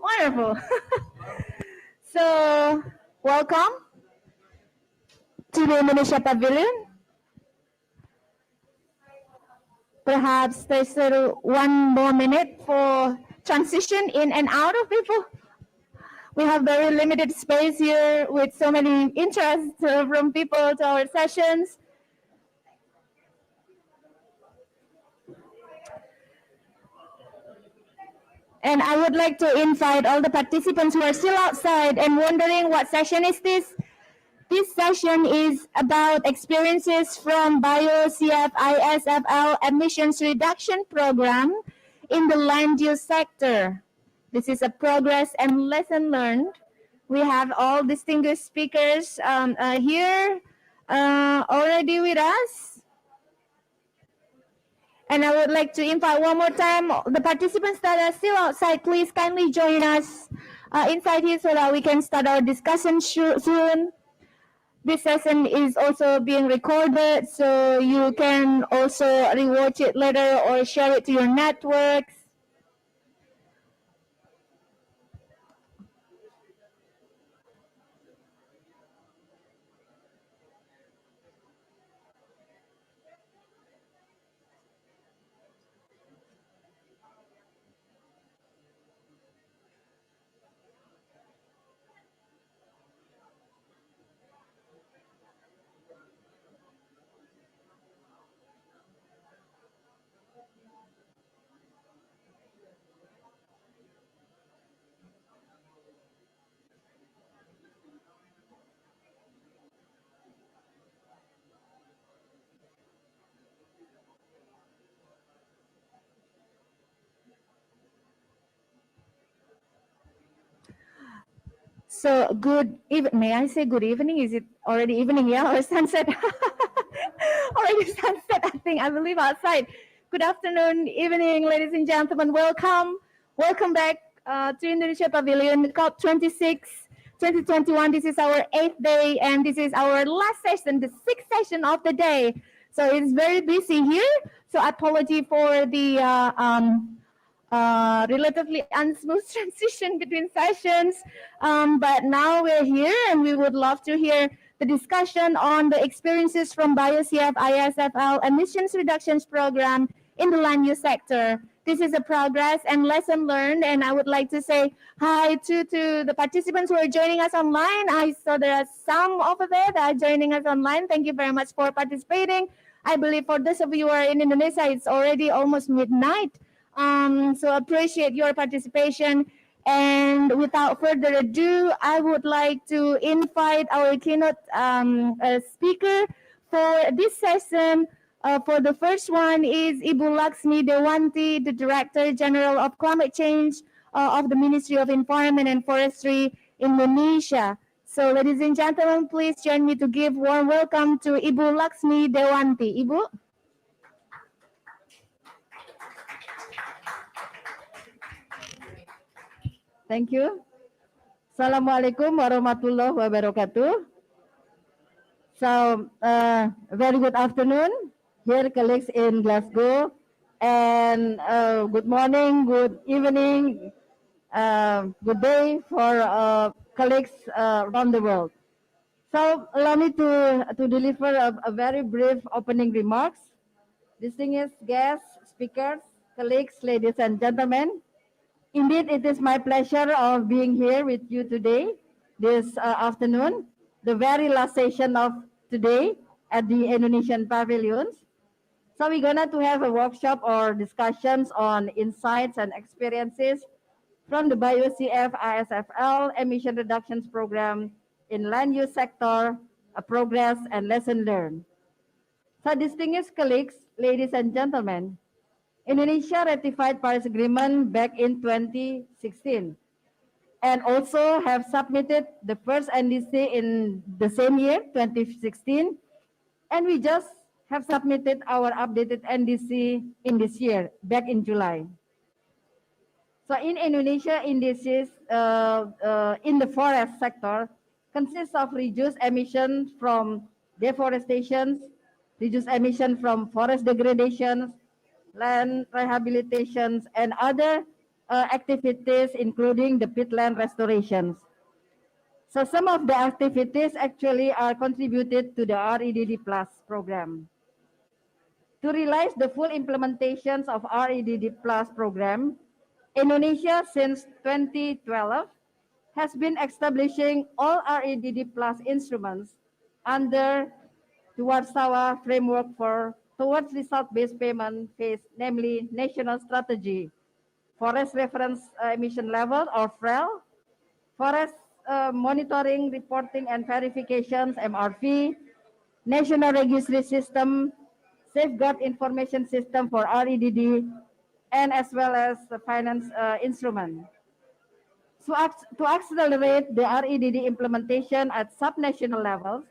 Wonderful. So, welcome to the Indonesia Pavilion. Perhaps there's still 1 more minute for transition in and out of people. We have very limited space here with so many interests from people to our sessions. And I would like to invite all the participants who are still outside and wondering what session is this. This session is about experiences from Bio-CF-ISFL emissions reduction program in the land use sector. This is a progress and lesson learned. We have all distinguished speakers here already with us. And I would like to invite one more time the participants that are still outside, please kindly join us inside here so that we can start our discussion soon. This session is also being recorded, so you can also rewatch it later or share it to your networks. So may I say good evening? Is it already evening, yeah, or sunset? Already sunset, I believe outside. Good afternoon, evening, ladies and gentlemen. Welcome back to Indonesia Pavilion COP26 2021. This is our 8th day, and this is our last session, the 6th session of the day. So it's very busy here. So apology for the relatively unsmooth transition between sessions, but now we're here and we would love to hear the discussion on the experiences from Bio-CF-ISFL emissions reductions program in the land use sector. This is a progress and lesson learned, and I would like to say hi to the participants who are joining us online. I saw there are some over there that are joining us online. Thank you very much for participating. I believe for those of you who are in Indonesia, it's already almost midnight. So appreciate your participation. And without further ado, I would like to invite our keynote speaker for this session. For the first one is Ibu Laksmi Dewanti, the Director General of Climate Change of the Ministry of Environment and Forestry, Indonesia. So ladies and gentlemen, please join me to give warm welcome to Ibu Laksmi Dewanti. Ibu. Thank you. Assalamualaikum warahmatullahi wabarakatuh. So, very good afternoon, here colleagues in Glasgow, and good morning, good evening, good day for colleagues around the world. So, allow me to deliver a very brief opening remarks. Distinguished guests, speakers, colleagues, ladies and gentlemen. Indeed, it is my pleasure of being here with you today, this afternoon, the very last session of today at the Indonesian pavilions. So we're gonna to have a workshop or discussions on insights and experiences from the Bio-CF-ISFL emission reductions program in land use sector, a progress and lesson learned. So distinguished colleagues, ladies and gentlemen, Indonesia ratified Paris Agreement back in 2016 and also have submitted the first NDC in the same year, 2016, and we just have submitted our updated NDC in this year, back in July. So in Indonesia, indices in the forest sector consists of reduced emissions from deforestation, reduced emission from forest degradation, land rehabilitations, and other activities, including the peatland restorations. So some of the activities actually are contributed to the REDD Plus program. To realize the full implementations of REDD Plus program, Indonesia since 2012 has been establishing all REDD Plus instruments under the Warsaw framework towards result-based payment phase, namely National Strategy, Forest Reference Emission Level or FREL, Forest Monitoring, Reporting and Verifications, MRV, National Registry System, Safeguard Information System for REDD, and as well as the finance instrument. So to accelerate the REDD implementation at subnational levels,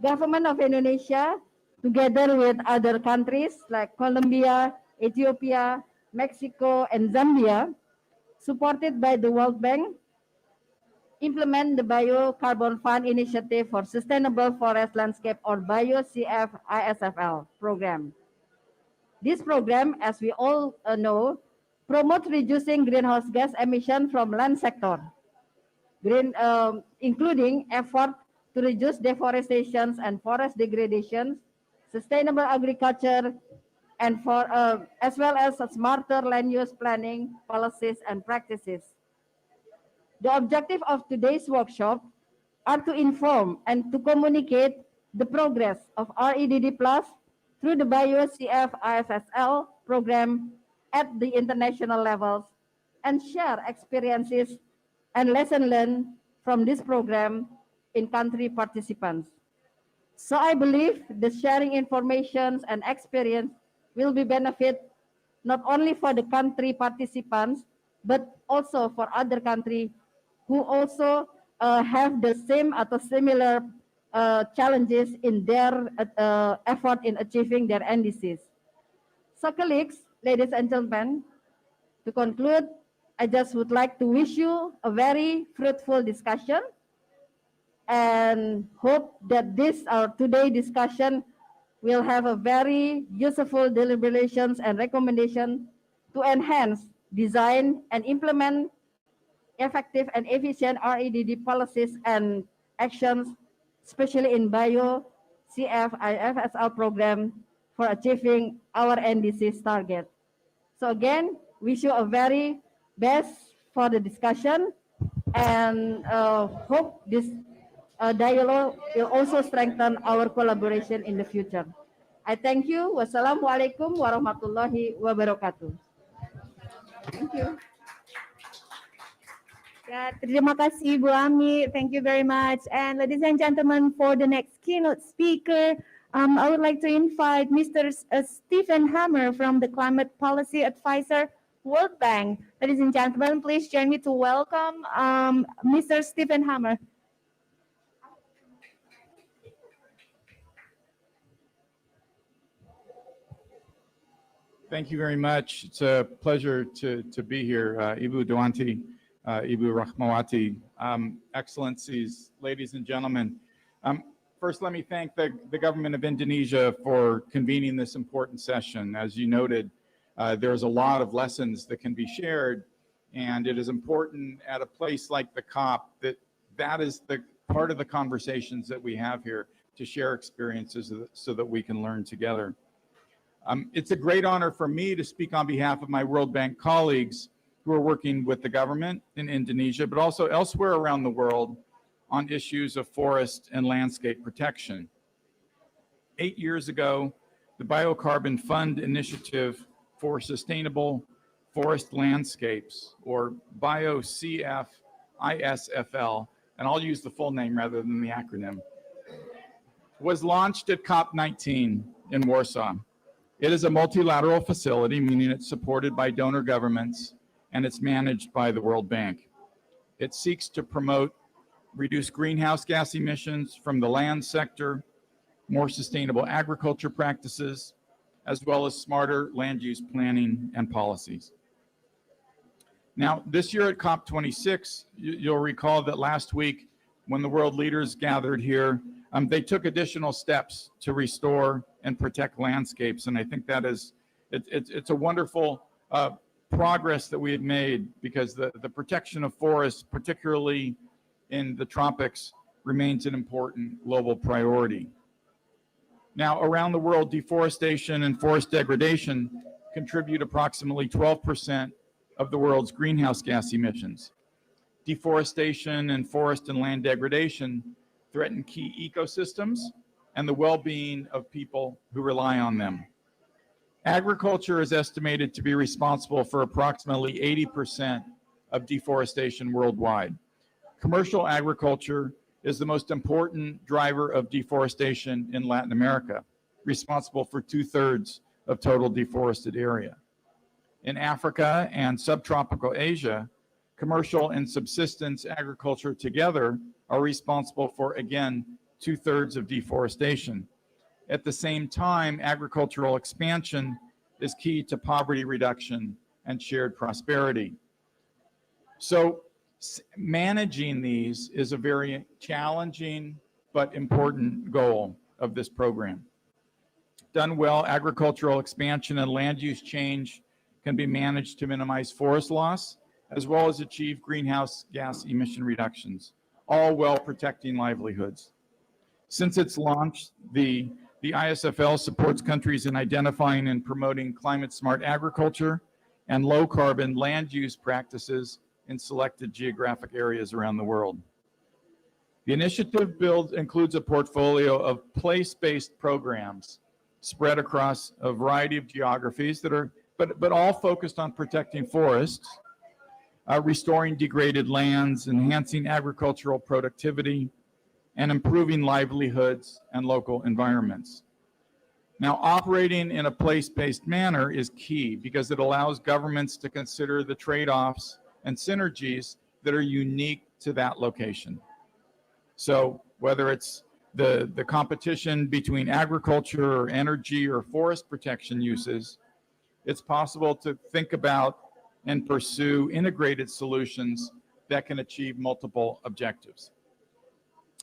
Government of Indonesia, together with other countries like Colombia, Ethiopia, Mexico, and Zambia, supported by the World Bank, implement the Biocarbon Fund Initiative for Sustainable Forest Landscape or BioCF-ISFL program. This program, as we all know, promotes reducing greenhouse gas emission from land sector, including effort to reduce deforestation and forest degradation, sustainable agriculture, and as well as smarter land use planning policies and practices. The objective of today's workshop are to inform and to communicate the progress of REDD Plus through the BioCF-ISSL program at the international levels and share experiences and lessons learned from this program in country participants. So I believe the sharing information and experience will be benefit not only for the country participants, but also for other countries who also have the same or similar challenges in their effort in achieving their NDCs. So colleagues, ladies and gentlemen, to conclude, I just would like to wish you a very fruitful discussion and hope that this our today discussion will have a very useful deliberations and recommendation to enhance, design, and implement effective and efficient REDD policies and actions, especially in BioCF-ISSL program for achieving our NDCs target. So again, wish you a very best for the discussion and hope this dialogue will also strengthen our collaboration in the future. I thank you. Wassalamualaikum warahmatullahi wabarakatuh. Thank you. Yeah, terima kasih Bu Ami. Thank you very much. And ladies and gentlemen, for the next keynote speaker, I would like to invite Mr. Stephen Hammer from the Climate Policy Advisor, World Bank. Ladies and gentlemen, please join me to welcome Mr. Stephen Hammer. Thank you very much. It's a pleasure to be here. Ibu Dewanti, Ibu Rahmawati, Excellencies, ladies and gentlemen. First, let me thank the government of Indonesia for convening this important session. As you noted, there's a lot of lessons that can be shared, and it is important at a place like the COP that is the part of the conversations that we have here to share experiences so that we can learn together. It's a great honor for me to speak on behalf of my World Bank colleagues who are working with the government in Indonesia, but also elsewhere around the world on issues of forest and landscape protection. 8 years ago, the Biocarbon Fund Initiative for Sustainable Forest Landscapes, or BioCF-ISFL, and I'll use the full name rather than the acronym, was launched at COP19 in Warsaw. It is a multilateral facility, meaning it's supported by donor governments, and it's managed by the World Bank. It seeks to promote reduced greenhouse gas emissions from the land sector, more sustainable agriculture practices, as well as smarter land use planning and policies. Now, this year at COP26, you'll recall that last week when the world leaders gathered here, they took additional steps to restore and protect landscapes. And I think that is, it's a wonderful progress that we have made, because the protection of forests, particularly in the tropics, remains an important global priority. Now, around the world, deforestation and forest degradation contribute approximately 12% of the world's greenhouse gas emissions. Deforestation and forest and land degradation threaten key ecosystems and the well-being of people who rely on them. Agriculture is estimated to be responsible for approximately 80% of deforestation worldwide. Commercial agriculture is the most important driver of deforestation in Latin America, responsible for 2/3 of total deforested area. In Africa and subtropical Asia, commercial and subsistence agriculture together are responsible for, again, 2/3 of deforestation. At the same time, agricultural expansion is key to poverty reduction and shared prosperity. So managing these is a very challenging but important goal of this program. Done well, agricultural expansion and land use change can be managed to minimize forest loss, as well as achieve greenhouse gas emission reductions, all while protecting livelihoods. Since its launch, the ISFL supports countries in identifying and promoting climate-smart agriculture and low-carbon land use practices in selected geographic areas around the world. The initiative includes a portfolio of place-based programs spread across a variety of geographies that are, but all focused on protecting forests, restoring degraded lands, enhancing agricultural productivity, and improving livelihoods and local environments. Now, operating in a place-based manner is key because it allows governments to consider the trade-offs and synergies that are unique to that location. So whether it's the competition between agriculture or energy or forest protection uses, it's possible to think about and pursue integrated solutions that can achieve multiple objectives.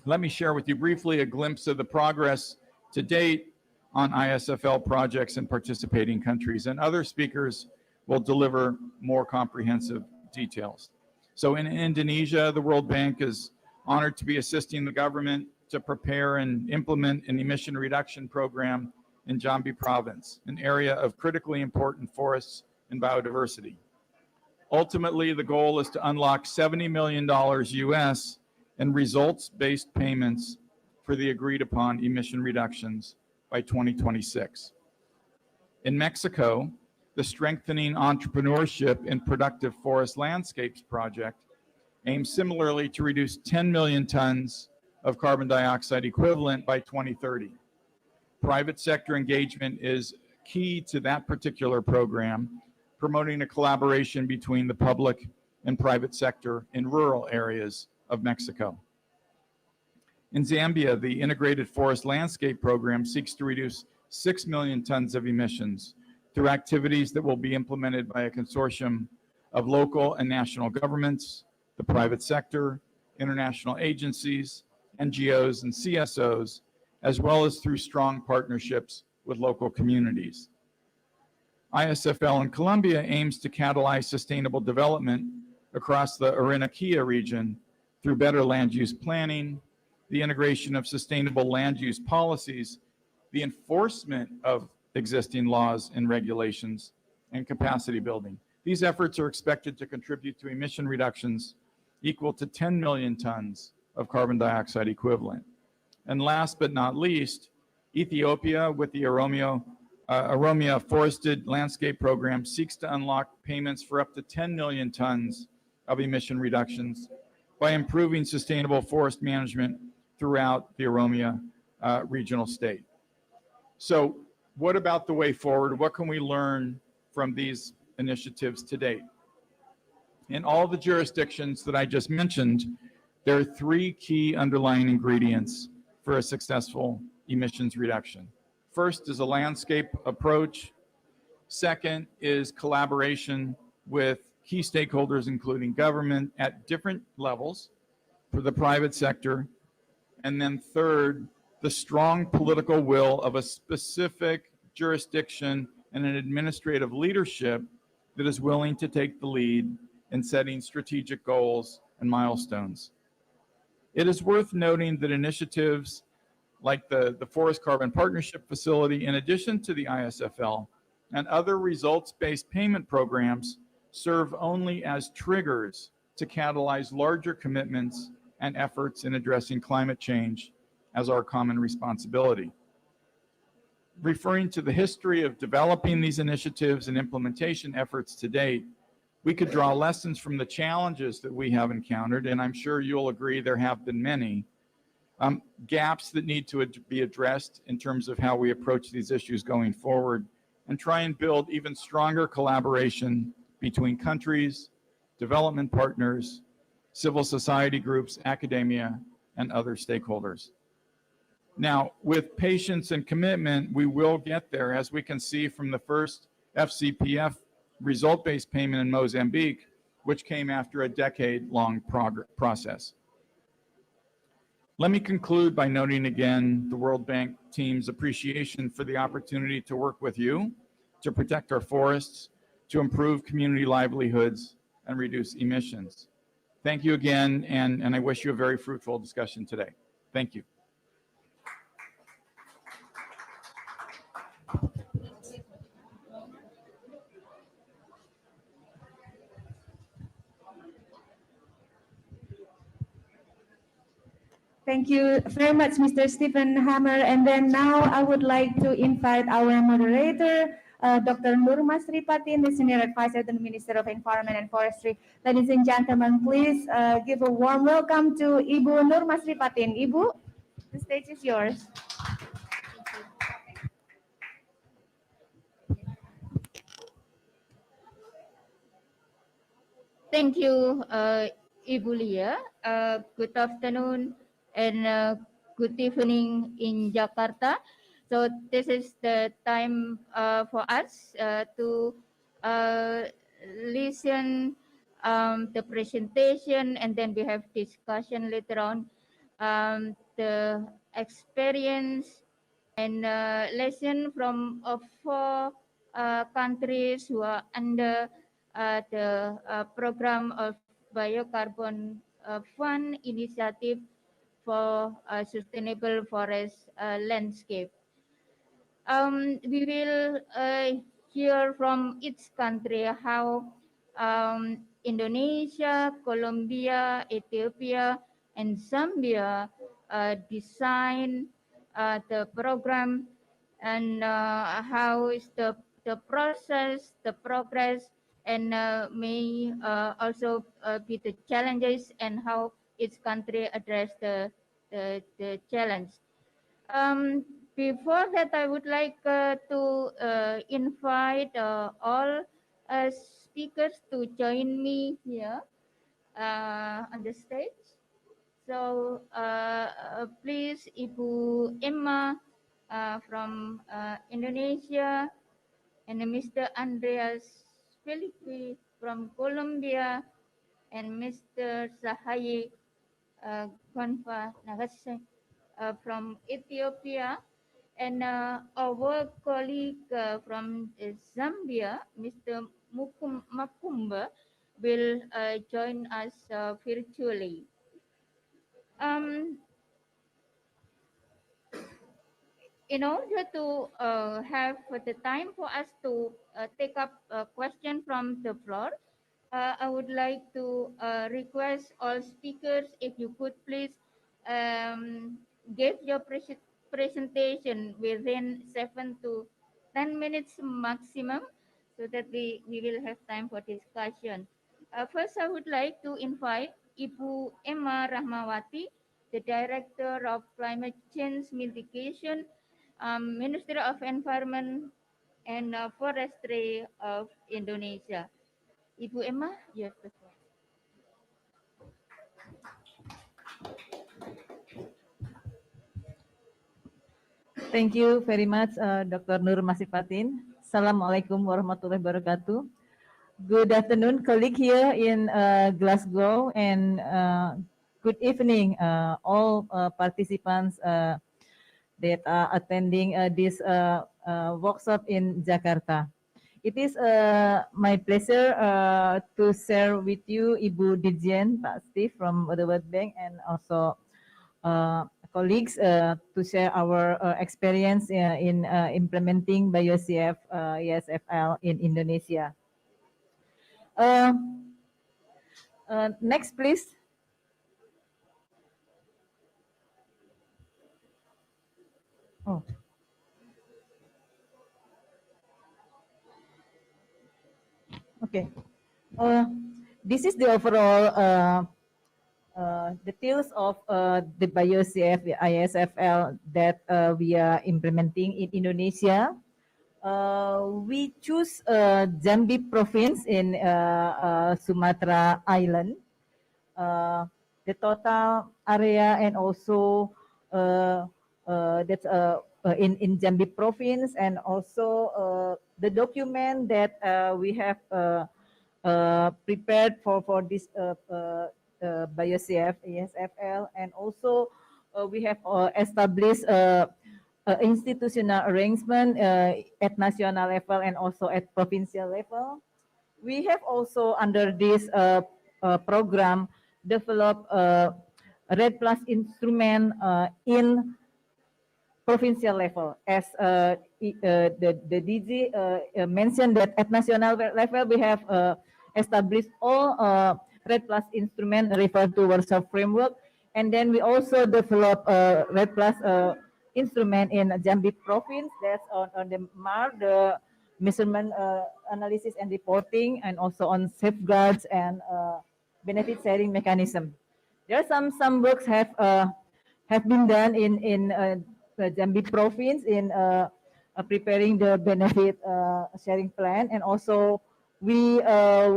Let me share with you briefly a glimpse of the progress to date on ISFL projects in participating countries, and other speakers will deliver more comprehensive details. So in Indonesia, the World Bank is honored to be assisting the government to prepare and implement an emission reduction program in Jambi province, an area of critically important forests and biodiversity. Ultimately, the goal is to unlock $70 million US in results-based payments for the agreed upon emission reductions by 2026. In Mexico, the Strengthening Entrepreneurship in Productive Forest Landscapes project aims similarly to reduce 10 million tons of carbon dioxide equivalent by 2030. Private sector engagement is key to that particular program, promoting a collaboration between the public and private sector in rural areas of Mexico. In Zambia, the Integrated Forest Landscape Program seeks to reduce 6 million tons of emissions through activities that will be implemented by a consortium of local and national governments, the private sector, international agencies, NGOs, and CSOs, as well as through strong partnerships with local communities. ISFL in Colombia aims to catalyze sustainable development across the Orinoquia region through better land use planning, the integration of sustainable land use policies, the enforcement of existing laws and regulations, and capacity building. These efforts are expected to contribute to emission reductions equal to 10 million tons of carbon dioxide equivalent. And last but not least, Ethiopia, with the Oromia Forested Landscape Program, seeks to unlock payments for up to 10 million tons of emission reductions by improving sustainable forest management throughout the Oromia regional state. So what about the way forward? What can we learn from these initiatives to date? In all the jurisdictions that I just mentioned, there are three key underlying ingredients for a successful emissions reduction. First is a landscape approach. Second is collaboration with key stakeholders, including government at different levels for the private sector. And then third, the strong political will of a specific jurisdiction and an administrative leadership that is willing to take the lead in setting strategic goals and milestones. It is worth noting that initiatives like the Forest Carbon Partnership Facility, in addition to the ISFL, and other results-based payment programs serve only as triggers to catalyze larger commitments and efforts in addressing climate change as our common responsibility. Referring to the history of developing these initiatives and implementation efforts to date, we could draw lessons from the challenges that we have encountered, and I'm sure you'll agree there have been many, gaps that need to be addressed in terms of how we approach these issues going forward, and try and build even stronger collaboration between countries, development partners, civil society groups, academia, and other stakeholders. Now, with patience and commitment, we will get there, as we can see from the first FCPF result-based payment in Mozambique, which came after a decade-long process. Let me conclude by noting again the World Bank team's appreciation for the opportunity to work with you to protect our forests, to improve community livelihoods, and reduce emissions. Thank you again, and I wish you a very fruitful discussion today. Thank you. Thank you very much, Mr. Stephen Hammer. And then now I would like to invite our moderator, Dr. Nur Masripatin, the Senior Advisor to the Minister of Environment and Forestry. Ladies and gentlemen, please give a warm welcome to Ibu Nur Masripatin. Ibu, the stage is yours. Thank you, Ibu Lia. Good afternoon and good evening in Jakarta. So this is the time for us to listen the presentation, and then we have discussion later on, the experience and lesson from 4 countries who are under the program of Biocarbon Fund initiative for sustainable forest landscape. We will hear from each country how Indonesia, Colombia, Ethiopia, and Zambia design the program, and how is the process, the progress, and may also be the challenges, and how each country address the challenge. Before that, I would like to invite all speakers to join me here on the stage. So please, Ibu Emma from Indonesia, and Mr. Andrés Felipe from Colombia, and Mr. Sahaye Gonfa Nagase from Ethiopia, and our colleague from Zambia, Mr. Makumba, will join us virtually. In order to have the time for us to take up a question from the floor, I would like to request all speakers, if you could please give your presentation within 7 to 10 minutes maximum, so that we will have time for discussion. First, I would like to invite Ibu Emma Rahmawati, the Director of Climate Change Mitigation, Ministry of Environment and Forestry of Indonesia. Ibu Emma, you have the floor. Thank you very much, Dr. Nur Masripatin. Assalamualaikum warahmatullahi wabarakatuh. Good afternoon, colleague here in Glasgow, and good evening, all participants that are attending this workshop in Jakarta. It is my pleasure to share with you Ibu Dirjen, Pak Steve from the World Bank, and also colleagues to share our experience in implementing BioCF ESFL in Indonesia. Next, please. Oh. Okay. This is the overall details of the BioCF ISFL that we are implementing in Indonesia. We choose Jambi province in Sumatra Island. The total area and also that's in Jambi province, and also the document that we have prepared for this BioCF ESFL, and also we have established institutional arrangement at national level and also at provincial level. We have also under this program developed REDD+ instrument in provincial level. As the DG mentioned that at national level we have established all REDD+ instrument referred to Warsaw framework, and then we also develop REDD+ instrument in Jambi province. That's on the MAR, the measurement, analysis and reporting, and also on safeguards and benefit sharing mechanism. There are some works have been done in Jambi province in preparing the benefit sharing plan, and also we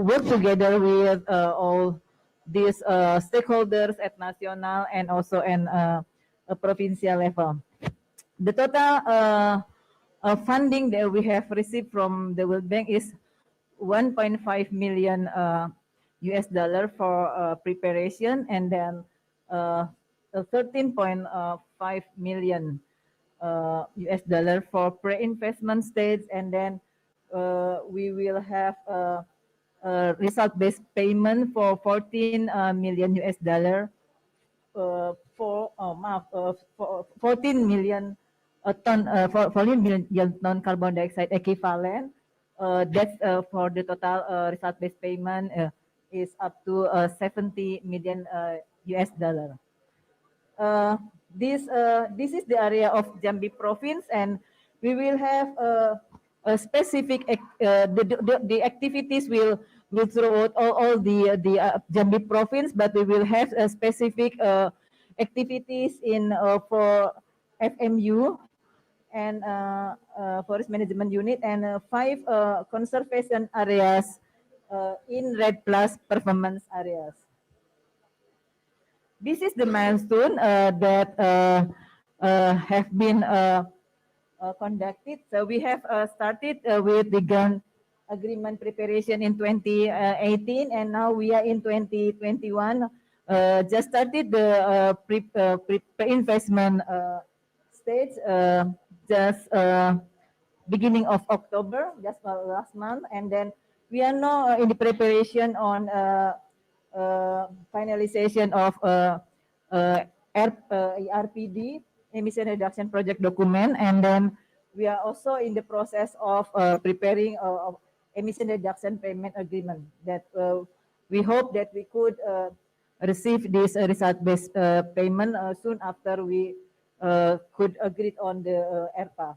work together with all these stakeholders at national and also in a provincial level. The total funding that we have received from the World Bank is $1.5 million US for preparation, and then 13.5 million US for pre-investment stage, and then we will have result-based payment for 14 million US for 14 million ton 14 million ton carbon dioxide equivalent. That's for the total result-based payment is up to 70 million US. This is the area of Jambi province, and we will have a specific the activities will throughout all the Jambi province, but we will have a specific activities in for FMU and forest management unit, and 5 conservation areas in REDD+ performance areas. This is the milestone that have been conducted. So we have started with the grant agreement preparation in 2018, and now we are in 2021. Just started the pre-investment stage just beginning of October, just last month, and then we are now in the preparation on finalization of ERPD, emission reduction project document, and then we are also in the process of preparing emission reduction payment agreement that we hope that we could receive this result-based payment soon after we could agree on the ERPA.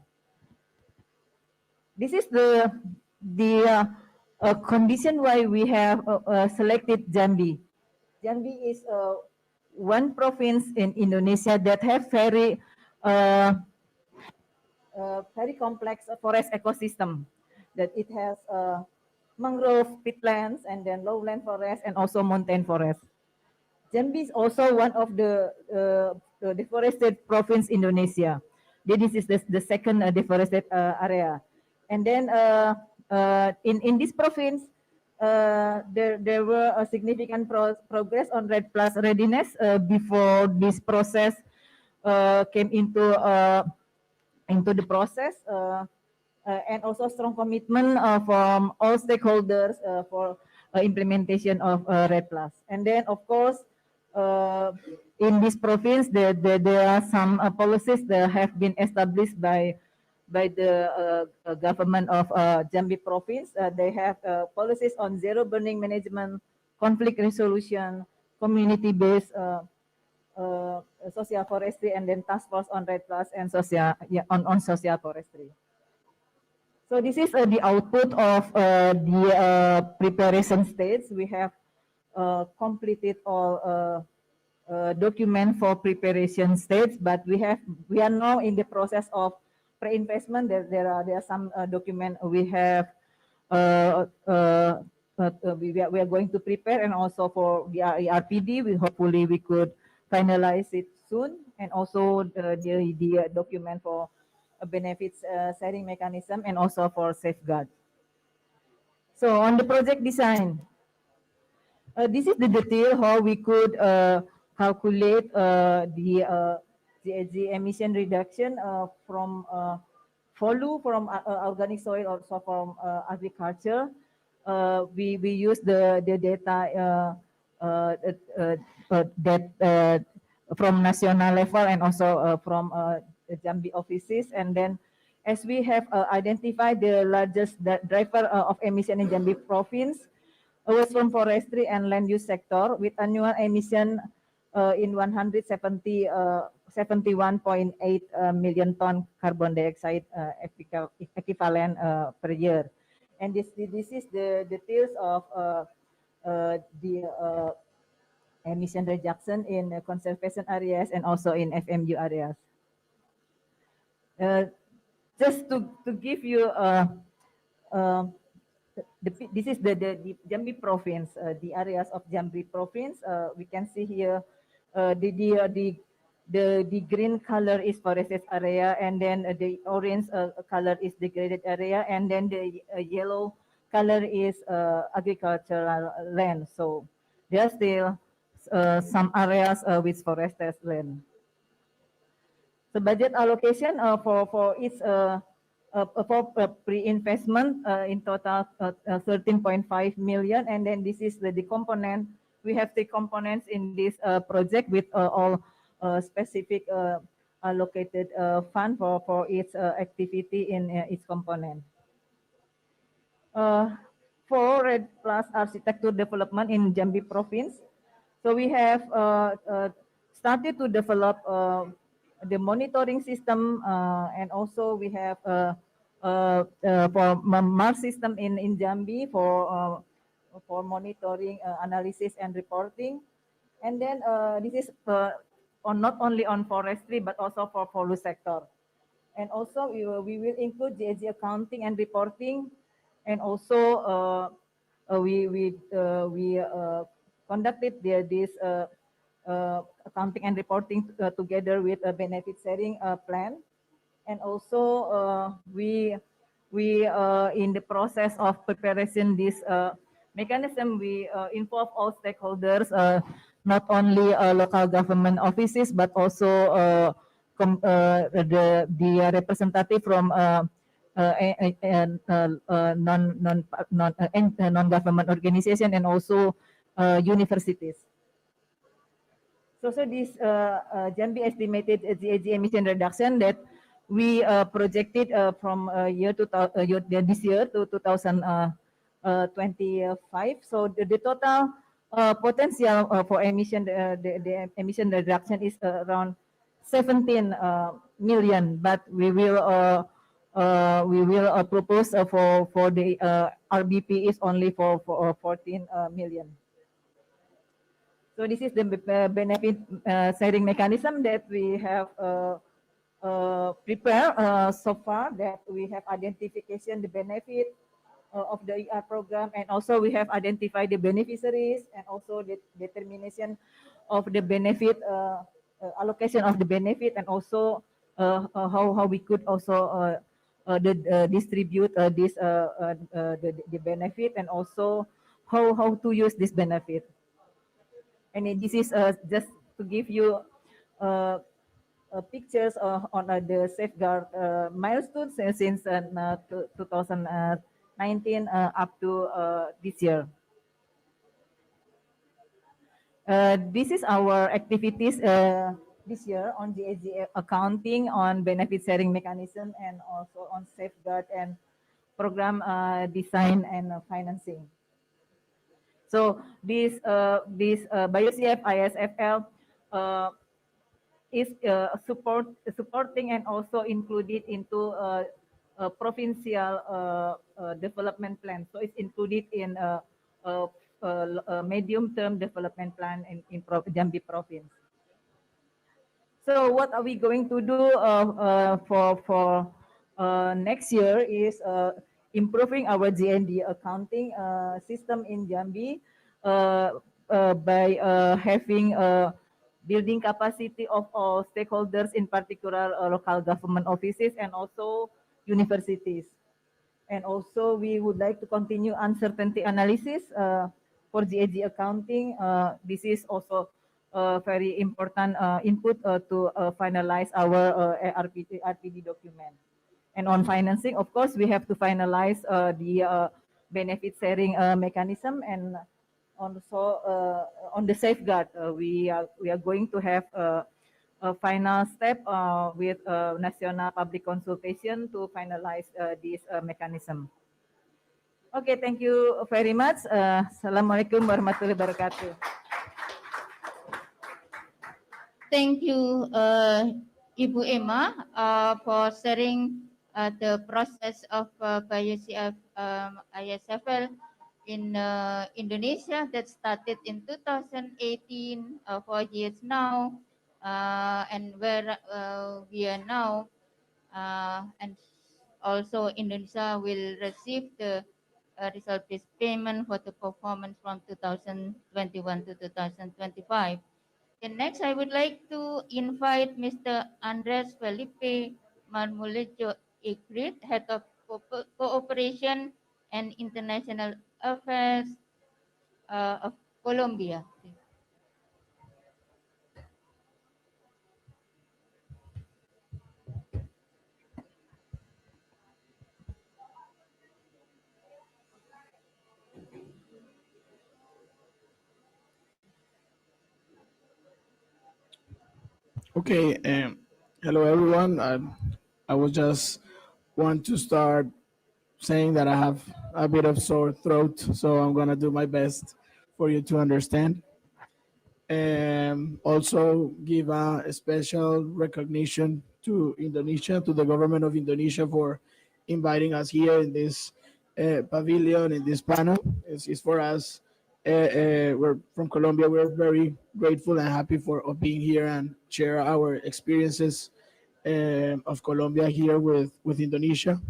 This is the condition why we have selected Jambi. Jambi is one province in Indonesia that have very complex forest ecosystem. That it has mangrove peatlands, and then lowland forest, and also mountain forest. Jambi is also one of the deforested province Indonesia. This is the second deforested area, and then in this province there were a significant progress on REDD+ readiness before this process came into the process. and also strong commitment from all stakeholders for implementation of REDD+. And then, of course, in this province, there are some policies that have been established by the government of Jambi province. They have policies on zero burning management, conflict resolution, community-based social forestry, and then task force on REDD+ and social, on social forestry. So this is the output of the preparation stage. We have completed all document for preparation stage, but we are now in the process of pre-investment. There are some document we have we are going to prepare, and also for the ERPD, hopefully we could finalize it soon, and also the document for a benefits sharing mechanism, and also for safeguard. So on the project design, this is the detail how we could calculate the Ghg emission reduction from FOLU, from organic soil, also from agriculture. We use the data that from national level, and also from Jambi offices. And then, as we have identified the largest driver of emission in Jambi province, was from forestry and land use sector, with annual emission in 171.8 million ton carbon dioxide equivalent per year. And this is the details of the emission reduction in conservation areas and also in FMU areas. Just to give you this is the Jambi province, the areas of Jambi province. We can see here the green color is forested area, and then the orange color is degraded area, and then the yellow color is agricultural land. So there are still some areas with forested land. So budget allocation for its for pre-investment in total 13.5 million, and then this is the component. We have the components in this project with all specific allocated fund for its activity in its component. For REDD+ architecture development in Jambi province, so we have started to develop the monitoring system, and also we have for MAR system in Jambi for monitoring, analysis, and reporting. And then this is not only on forestry, but also for FOLU sector. And also we will include Ghg accounting and reporting, and also we conducted this accounting and reporting together with a benefit sharing plan. And also we in the process of preparation this mechanism, we involve all stakeholders, not only local government offices, but also the representative from non-government organization, and also universities. So this Jambi estimated Ghg emission reduction that we projected from this year to 2025. So the total potential for emission, the emission reduction is around 17 million, but we will propose for the RBP is only for 14 million. So this is the benefit sharing mechanism that we have prepared so far, that we have identification the benefit of the ER program, and also we have identified the beneficiaries, and also the determination of the benefit, allocation of the benefit, and also how we could also distribute this the benefit, and also how to use this benefit. And this is just to give you pictures on the safeguard milestones since 2019 up to this year. This is our activities this year on Ghg accounting, on benefit sharing mechanism, and also on safeguard and program design and financing. So this BioCF ISFL is supporting and also included into provincial development plan. So it's included in a medium-term development plan in Jambi province. So what are we going to do for next year is improving our GND accounting system in Jambi by having building capacity of all stakeholders, in particular local government offices and also universities. And also we would like to continue uncertainty analysis for Ghg accounting. This is also very important input to finalize our RPD document. And on financing, of course, we have to finalize the benefit sharing mechanism, and also on the safeguard, we are going to have a final step with national public consultation to finalize this mechanism. Okay, thank you very much. Assalamualaikum warahmatullahi wabarakatuh. Thank you, Ibu Emma, for sharing the process of BioCF ISFL in Indonesia that started in 2018, 4 years now, and where we are now, and also Indonesia will receive the result-based payment for the performance from 2021 to 2025. And next, I would like to invite Mr. Andrés Felipe Marmolejo, Head of Cooperation and International Affairs of Colombia. Okay, hello everyone. I was just want to start saying that I have a bit of sore throat, so I'm gonna do my best for you to understand. Also give a special recognition to Indonesia, to the government of Indonesia, for inviting us here in this pavilion, in this panel. It's for us. We're from Colombia. We're very grateful and happy for being here and share our experiences of Colombia here with Indonesia.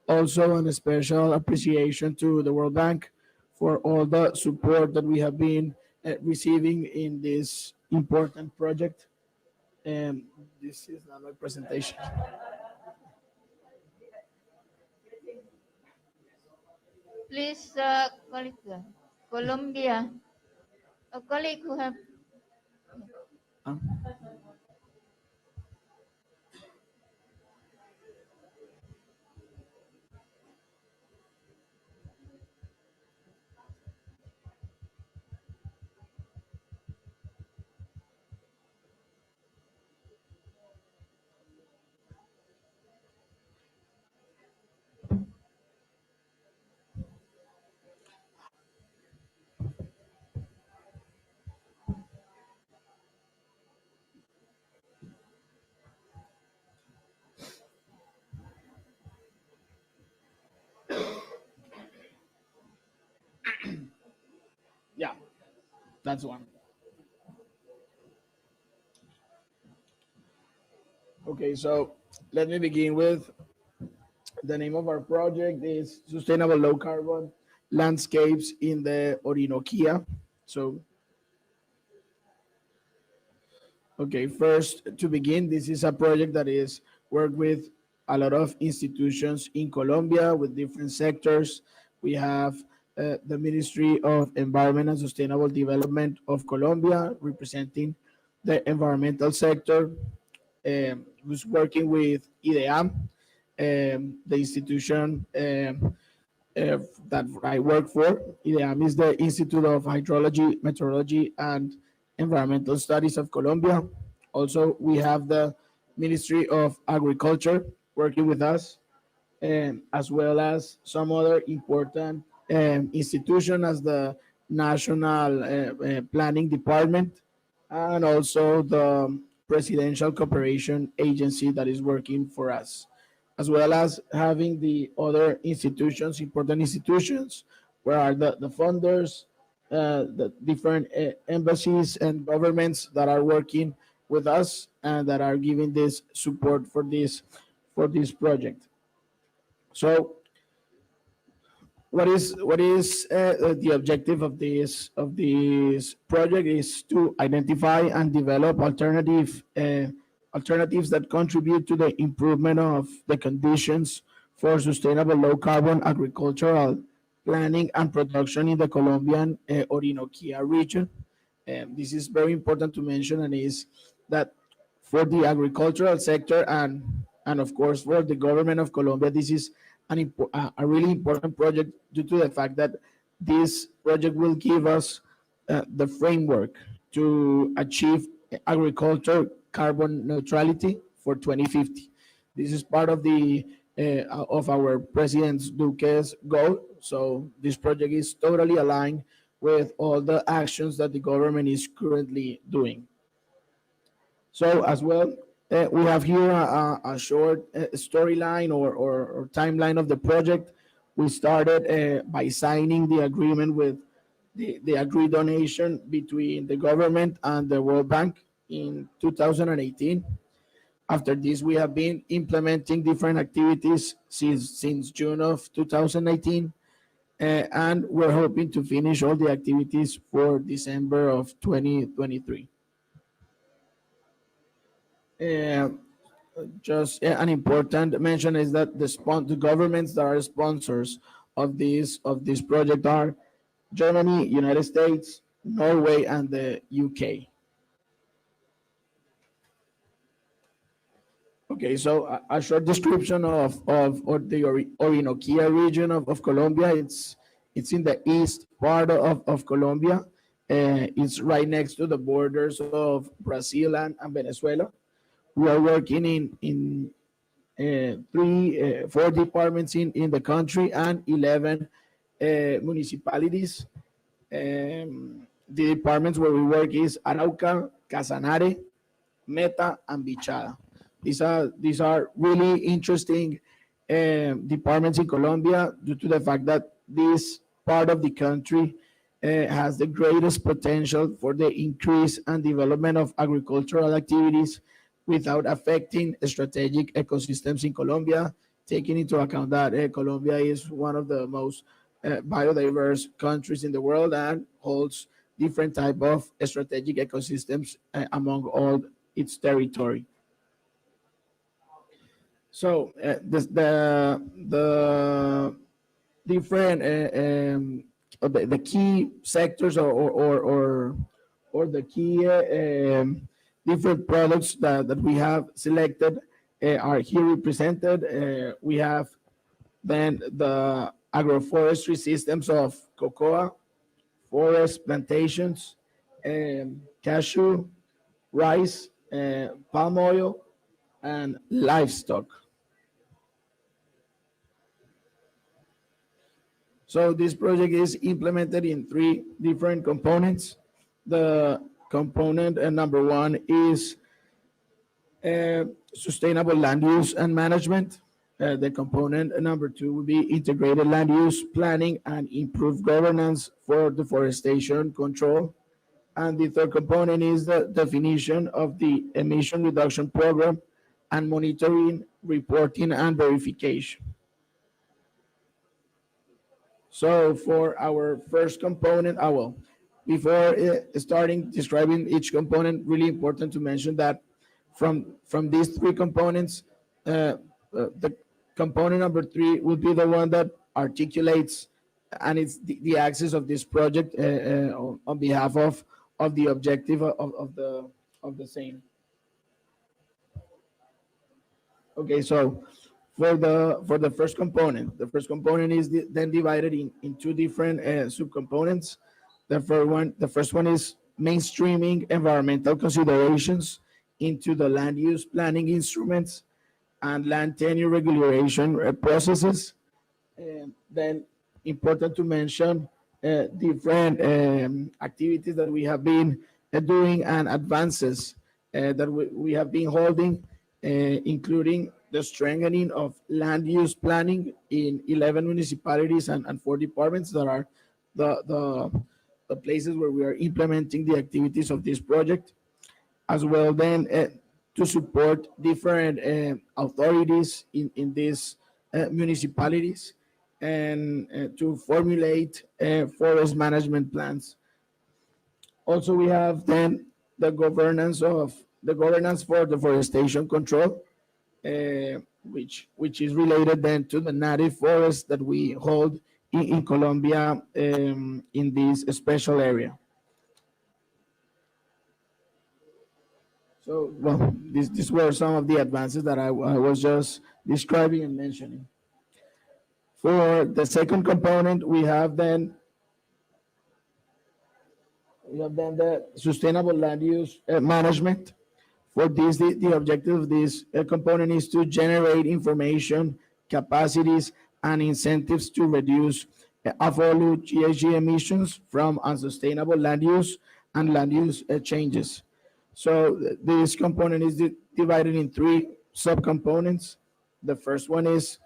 Also, a special appreciation to the World Bank for all the support that we have been receiving in this important project. And this is not my presentation. Please, colleague, Colombia, a colleague who have. Yeah, that's one. Okay, so let me begin with the name of our project is Sustainable Low Carbon Landscapes in the Orinoquia. So, okay, first to begin, this is a project that is worked with a lot of institutions in Colombia with different sectors. We have the Ministry of Environment and Sustainable Development of Colombia representing the environmental sector. who's working with IDEAM, the institution that I work for. IDEAM is the Institute of Hydrology, Meteorology, and Environmental Studies of Colombia. Also, we have the Ministry of Agriculture working with us, as well as some other important institutions as the National Planning Department, and also the Presidential Cooperation Agency that is working for us, as well as having the other institutions, important institutions, where are the funders, the different embassies and governments that are working with us and that are giving this support for this project. So what is the objective of this project is to identify and develop alternatives that contribute to the improvement of the conditions for sustainable low carbon agricultural planning and production in the Colombian Orinoquia region. This is very important to mention, and is that for the agricultural sector and of course for the government of Colombia, this is a really important project due to the fact that this project will give us the framework to achieve agriculture carbon neutrality for 2050. This is part of the of our President Duque's goal. So this project is totally aligned with all the actions that the government is currently doing. So as well, we have here a short storyline or timeline of the project. We started by signing the agreement with the agreed donation between the government and the World Bank in 2018. After this, we have been implementing different activities since June of 2019, and we're hoping to finish all the activities for December of 2023. Just an important mention is that the governments that are sponsors of this project are Germany, United States, Norway, and the UK. Okay, so a short description of the Orinoquia region of Colombia. It's in the east part of Colombia. It's right next to the borders of Brazil and Venezuela. We are working in 4 departments in the country and 11 municipalities. The departments where we work is Arauca, Casanare, Meta, and Bichada. These are really interesting departments in Colombia due to the fact that this part of the country has the greatest potential for the increase and development of agricultural activities without affecting strategic ecosystems in Colombia, taking into account that Colombia is one of the most biodiverse countries in the world and holds different type of strategic ecosystems among all its territory. So the different the key sectors or the key different products that we have selected are here represented. We have then the agroforestry systems of cocoa, forest plantations, cashew, rice, palm oil, and livestock. So this project is implemented in 3 different components. The component number 1 is sustainable land use and management. The component number 2 will be integrated land use planning and improved governance for deforestation control. And the third component is the definition of the emission reduction program and monitoring, reporting, and verification. So for our first component, before starting describing each component, really important to mention that from these 3 components, the component number 3 will be the one that articulates and it's the axis of this project on behalf of the objective of the same. Okay, so for the first component, the first component is then divided in two different subcomponents. The first one is mainstreaming environmental considerations into the land use planning instruments and land tenure regulation processes. And then important to mention different activities that we have been doing and advances that we have been holding, including the strengthening of land use planning in 11 municipalities and 4 departments that are the places where we are implementing the activities of this project, as well then to support different authorities in these municipalities and to formulate forest management plans. Also, we have then the governance for deforestation control, which is related then to the native forests that we hold in Colombia in this special area. So, well, these were some of the advances that I was just describing and mentioning. For the second component, we have then the sustainable land use management. For this, the objective of this component is to generate information, capacities, and incentives to reduce Ghg emissions from unsustainable land use and land use changes. So this component is divided in 3 subcomponents. The first one is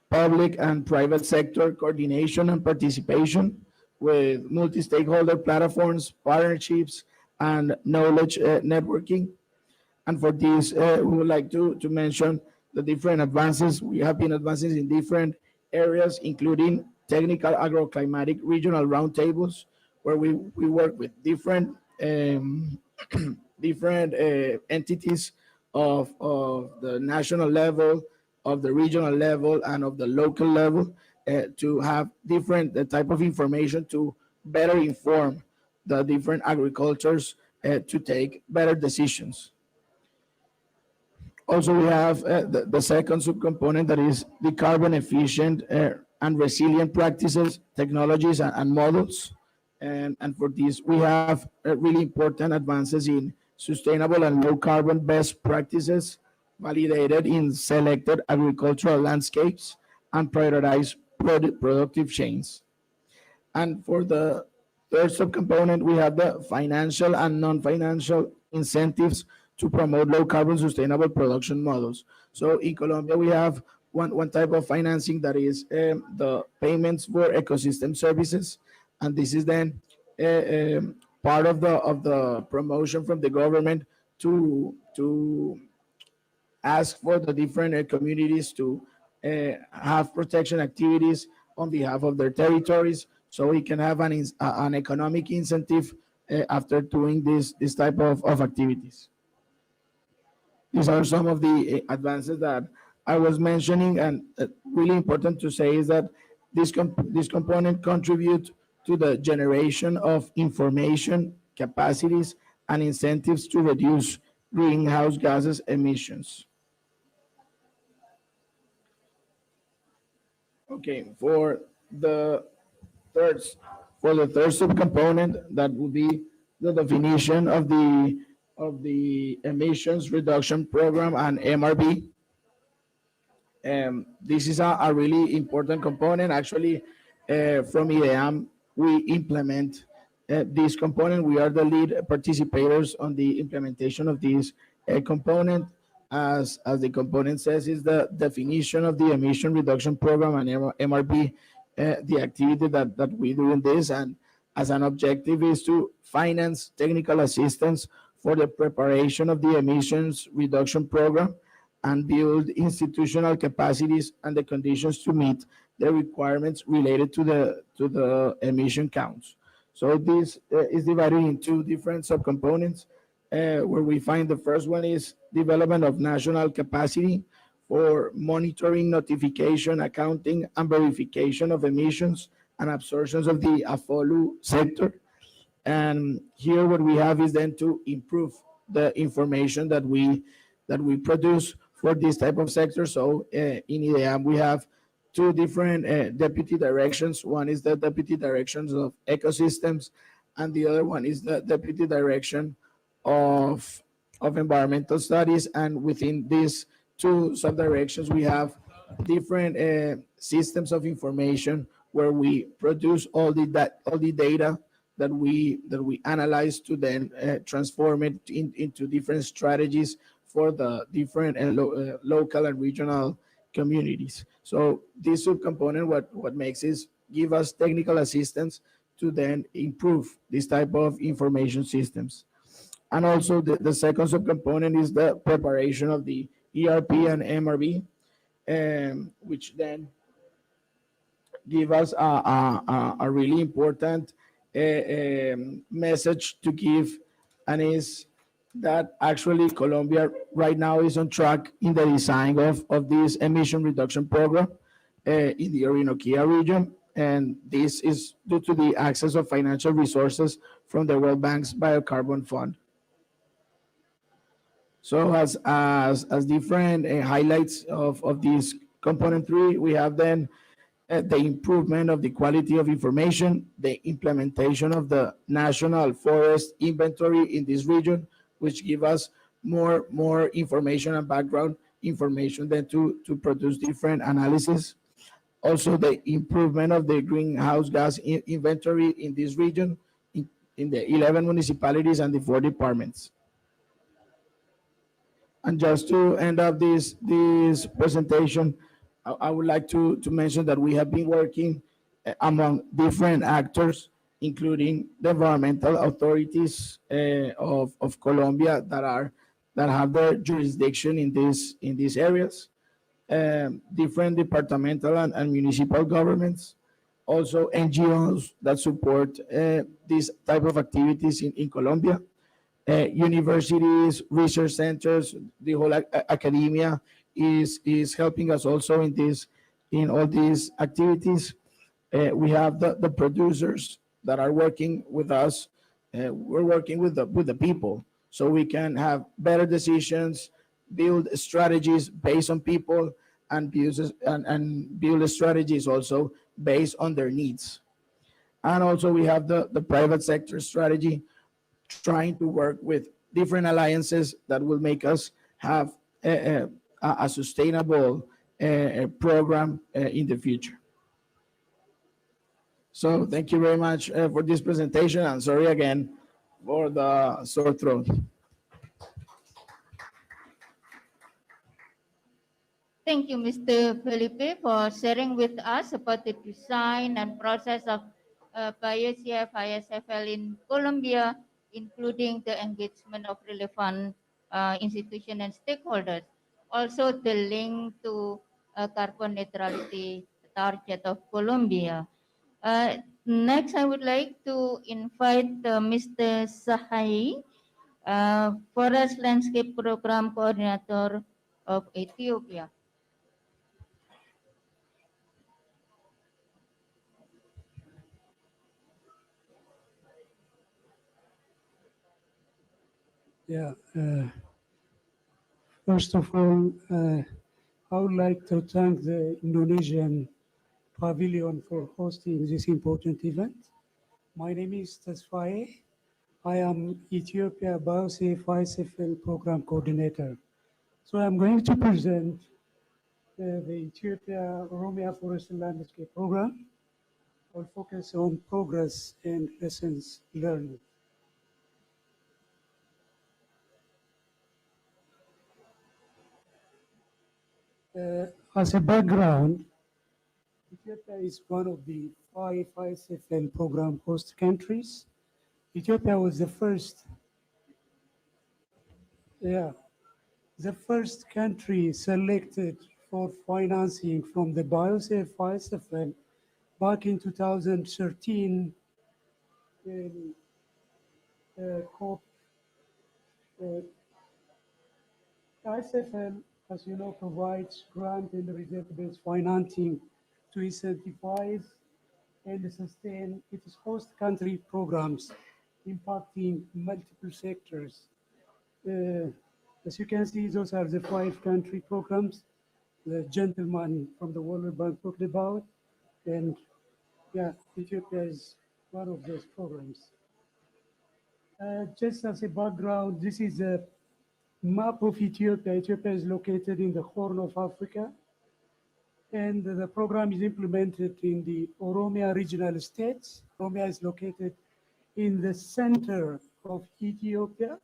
public and private sector coordination and participation with multi-stakeholder platforms, partnerships, and knowledge networking. And for this, we would like to mention the different advances. We have been advancing in different areas, including technical agroclimatic regional roundtables, where we work with different different entities of the national level, of the regional level, and of the local level to have different type of information to better inform the different agricultures to take better decisions. Also, we have the second subcomponent, that is the carbon efficient and resilient practices, technologies, and models. And for this, we have really important advances in sustainable and low carbon best practices validated in selected agricultural landscapes and prioritized productive chains. And for the third subcomponent, we have the financial and non-financial incentives to promote low carbon sustainable production models. So in Colombia, we have one type of financing that is the payments for ecosystem services. And this is then part of the promotion from the government to ask for the different communities to have protection activities on behalf of their territories, so we can have an economic incentive after doing this type of activities. These are some of the advances that I was mentioning, and really important to say is that this component contribute to the generation of information, capacities, and incentives to reduce greenhouse gases emissions. Okay, for the third subcomponent, that would be the definition of the emissions reduction program and MRB. This is a really important component. Actually, from IDEAM, we implement this component. We are the lead participators on the implementation of this component. As the component says, is the definition of the emission reduction program and MRB, the activity that we do in this, and as an objective is to finance technical assistance for the preparation of the emissions reduction program and build institutional capacities and the conditions to meet the requirements related to the emission counts. So this is divided into different subcomponents, where we find the first one is development of national capacity for monitoring, notification, accounting, and verification of emissions and absorptions of the AFOLU sector. And here what we have is then to improve the information that we produce for this type of sector. So in IDEAM, we have two different deputy directions. One is the deputy directions of ecosystems, and the other one is the deputy direction of environmental studies. And within these two subdirections, we have different systems of information where we produce all the data that we analyze to then transform it into different strategies for the different local and regional communities. So this subcomponent, what makes is give us technical assistance to then improve this type of information systems. And also the second subcomponent is the preparation of the ERP and MRB, which then give us a really important message to give, and is that actually Colombia right now is on track in the design of this emission reduction program in the Orinoquia region. And this is due to the access of financial resources from the World Bank's Biocarbon Fund. So as different highlights of this component 3, we have then the improvement of the quality of information, the implementation of the national forest inventory in this region, which give us more information and background information then to produce different analysis. Also, the improvement of the greenhouse gas inventory in this region, in the 11 municipalities and the 4 departments. And just to end up this presentation, I would like to mention that we have been working among different actors, including the environmental authorities of Colombia that have their jurisdiction in these areas, different departmental and municipal governments, also NGOs that support these type of activities in Colombia, universities, research centers, the whole academia is helping us also in all these activities. We have the producers that are working with us. We're working with the people, so we can have better decisions, build strategies based on people, and build strategies also based on their needs. And also we have the private sector strategy, trying to work with different alliances that will make us have a sustainable program in the future. So thank you very much for this presentation, and sorry again for the sore throat. Thank you, Mr. Felipe, for sharing with us about the design and process of BioCF ISFL in Colombia, including the engagement of relevant institutions and stakeholders. Also, the link to carbon neutrality target of Colombia. Next, I would like to invite Mr. Sahai, Forest Landscape Program Coordinator of Ethiopia. Yeah. First of all, I would like to thank the Indonesian Pavilion for hosting this important event. My name is Tasfaye. I am Ethiopia BioSafe ISFL Program Coordinator. So I'm going to present the Ethiopia Oromia Forest and Landscape Program. I'll focus on progress and lessons learned. As a background, Ethiopia is one of the 5 ISFL program host countries. Ethiopia was the first country selected for financing from the BioSafe ISFL back in 2013 in ISFL, as you know, provides grant and reserve-based financing to incentivize and sustain its host country programs impacting multiple sectors. As you can see, those are the 5 country programs the gentleman from the World Bank talked about. And yeah, Ethiopia is one of those programs. Just as a background, this is a map of Ethiopia. Ethiopia is located in the Horn of Africa, and the program is implemented in the Oromia regional states. Oromia is located in the center of Ethiopia,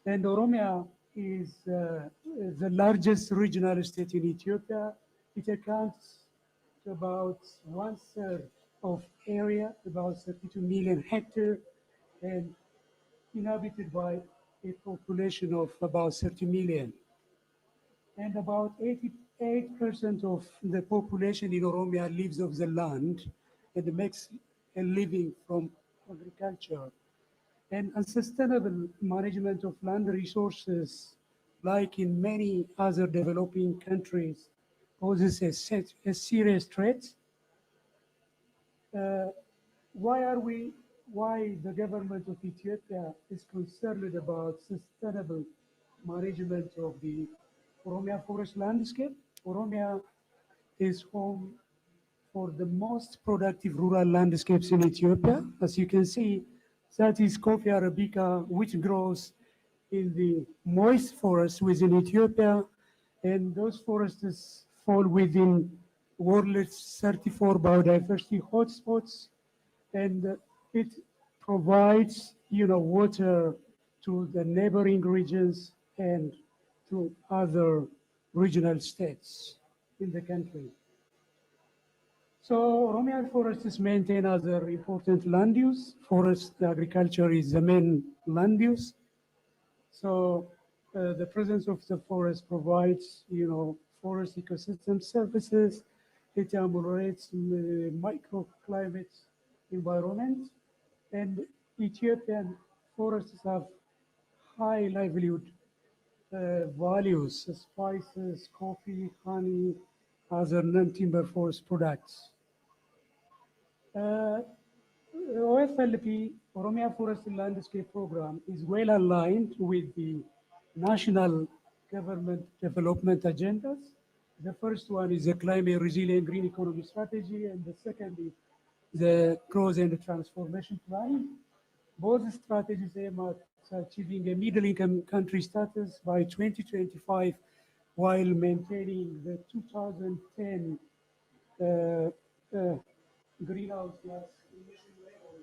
and Oromia is the largest regional state in Ethiopia. It accounts to about 1/3 of area, about 32 million hectares, and inhabited by a population of about 30 million. And about 88% of the population in Oromia lives off the land and makes a living from agriculture. And unsustainable management of land resources, like in many other developing countries, poses a serious threat. Why the government of Ethiopia is concerned about sustainable management of the Oromia forest landscape? Oromia is home for the most productive rural landscapes in Ethiopia. As you can see, that is coffee arabica, which grows in the moist forests within Ethiopia, and those forests fall within world's 34 biodiversity hotspots, and it provides, water to the neighboring regions and to other regional states in the country. So Oromia forests maintain other important land use. Forest agriculture is the main land use. So the presence of the forest provides, forest ecosystem services. It ameliorates microclimate environment, and Ethiopian forests have high livelihood values, spices, coffee, honey, other non-timber forest products. OFLP, Oromia Forest Landscape Program, is well aligned with the national government development agendas. The first one is the climate resilient green economy strategy, and the second is the growth and transformation plan. Both strategies aim at achieving a middle-income country status by 2025, while maintaining the 2010 greenhouse gas emission level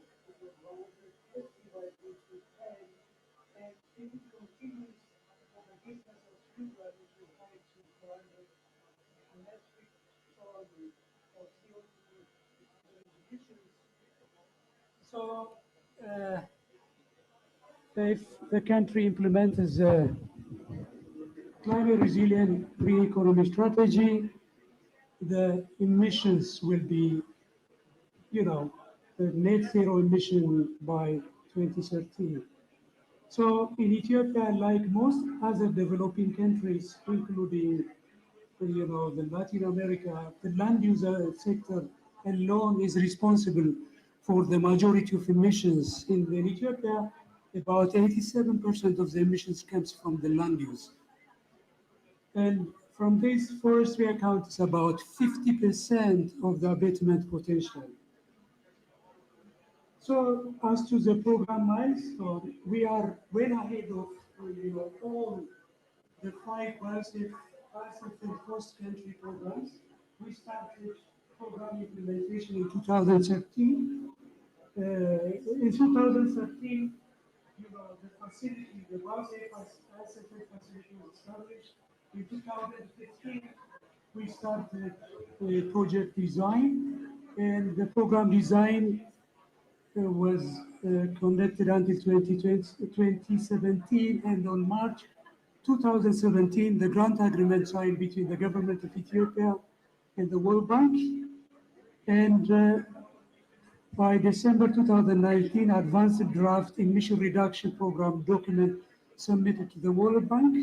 by 2010, and if it continues for the business of Cuba, it will head to 400 metric ton of CO2 emissions. So, if the country implements a climate resilient green economy strategy, the emissions will be, the net zero emission by 2030. So in Ethiopia, like most other developing countries, including, the Latin America, the land use sector alone is responsible for the majority of emissions. In Ethiopia, about 87% of the emissions comes from the land use. And from this, forestry accounts about 50% of the abatement potential. So as to the program milestone, we are well ahead of all the 5 biosafety and host country programs. We started program implementation in 2013. In 2013, the facility, the biosafety facility was established. In 2015, we started the project design, and the program design was conducted until 2017, and on March 2017, the grant agreement signed between the government of Ethiopia and the World Bank, and by December 2019, advanced draft emission reduction program document submitted to the World Bank,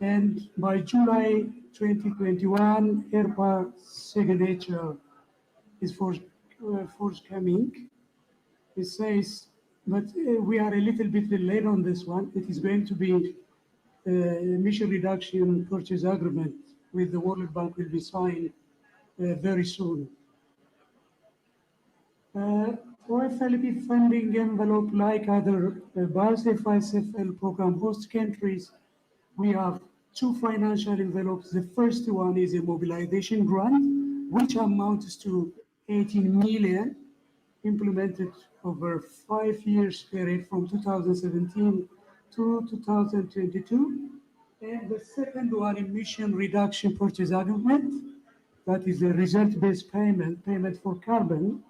and by July 2021, ERPA signature is forthcoming. It says, but we are a little bit late on this one. It is going to be emission reduction purchase agreement with the World Bank will be signed very soon. OFLP funding envelope, like other BioSafe program host countries, we have two financial envelopes. The first one is a mobilization grant, which amounts to 18 million, implemented over 5 years period from 2017 to 2022. And the second one, emission reduction purchase agreement, that is a result-based payment for carbon,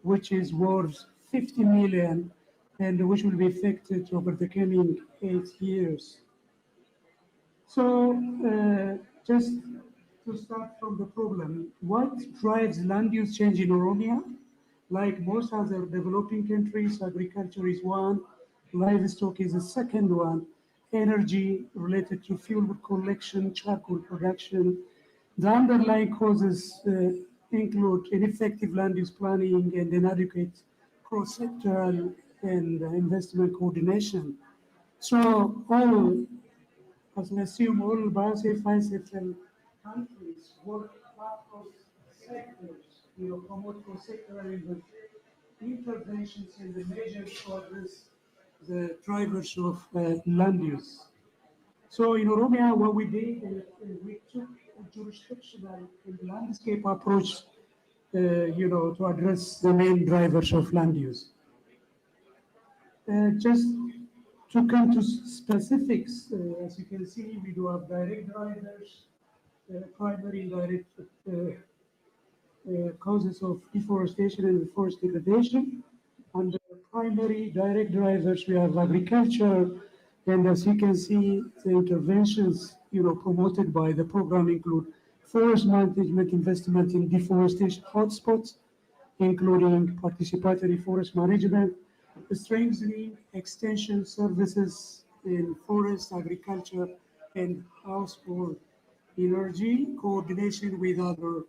which is worth 50 million and which will be effected over the coming 8 years. So just to start from the problem, what drives land use change in Oromia? Like most other developing countries, agriculture is one, livestock is the second one, energy related to fuel collection, charcoal production. The underlying causes include ineffective land use planning and inadequate cross-sectoral and investment coordination. So all, as I assume, all BioSafe countries work across sectors, promote cross-sectoral interventions in the measures to address the drivers of land use. So in Oromia, what we did is we took a jurisdictional and landscape approach, to address the main drivers of land use. Just to come to specifics, as you can see, we do have direct drivers, primary and indirect causes of deforestation and forest degradation. Under primary direct drivers, we have agriculture, and as you can see, the interventions promoted by the program include forest management investment in deforestation hotspots, including participatory forest management, strengthening extension services in forest, agriculture, and household energy, coordination with other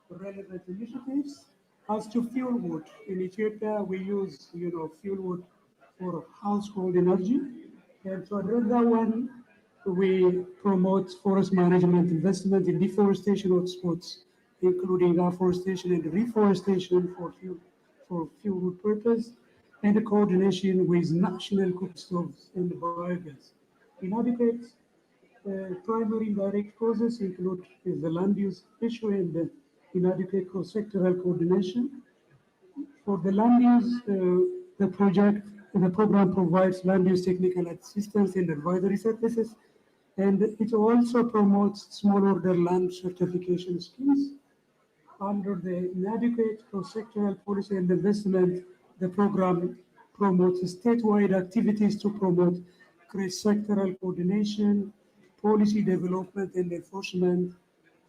relevant initiatives. As to fuel wood, in Ethiopia, we use fuel wood for household energy. And to address that one, we promote forest management investment in deforestation hotspots, including afforestation and reforestation for fuel wood purpose, and the coordination with national cook stoves and biogas. Inadequate primary indirect causes include the land use issue and the inadequate cross-sectoral coordination. For the land use, the program provides land use technical assistance and advisory services, and it also promotes small order land certification schemes. Under the inadequate cross-sectoral policy and investment, the program promotes statewide activities to promote cross-sectoral coordination, policy development and enforcement,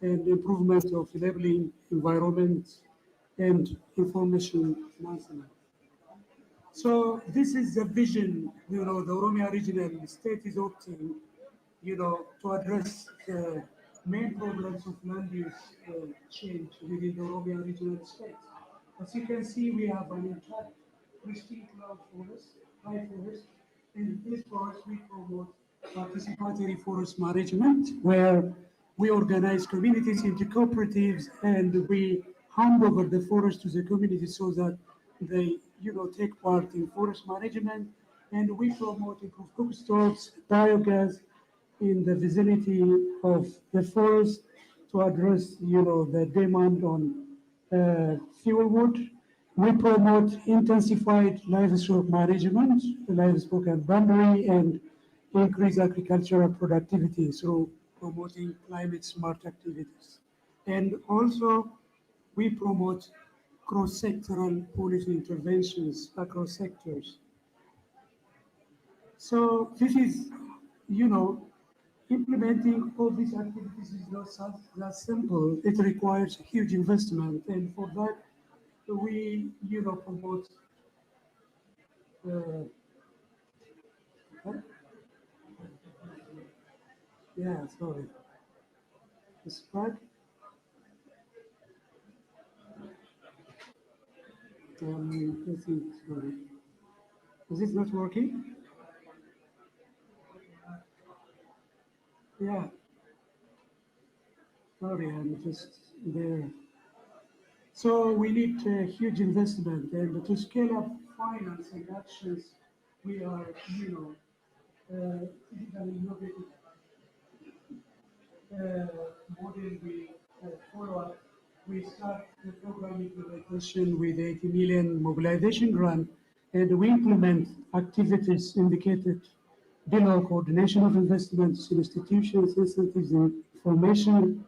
and improvement of labeling, environment, and information management. So this is the vision, the Oromia regional state is opting, to address the main problems of land use change within the Oromia regional state. As you can see, we have an intact pristine cloud forest, high forest, and in this forest we promote participatory forest management, where we organize communities into cooperatives and we hand over the forest to the community so that they, take part in forest management, and we promote improved cook stoves, biogas in the vicinity of the forest to address, the demand on fuel wood. We promote intensified livestock management, livestock and boundary, and increase agricultural productivity through promoting climate smart activities. And also, we promote cross-sectoral policy interventions across sectors. So this is, implementing all these activities is not that simple. It requires huge investment, and for that, we, promote. Yeah, sorry. Spark. Let's see, sorry. Is this not working? Yeah. Sorry, I'm just there. So we need a huge investment, and to scale up financing actions, we are, typically innovative model we follow up. We start the program implementation with 80 million mobilization grant, and we implement activities indicated below: coordination of investments, institutions, incentives, information,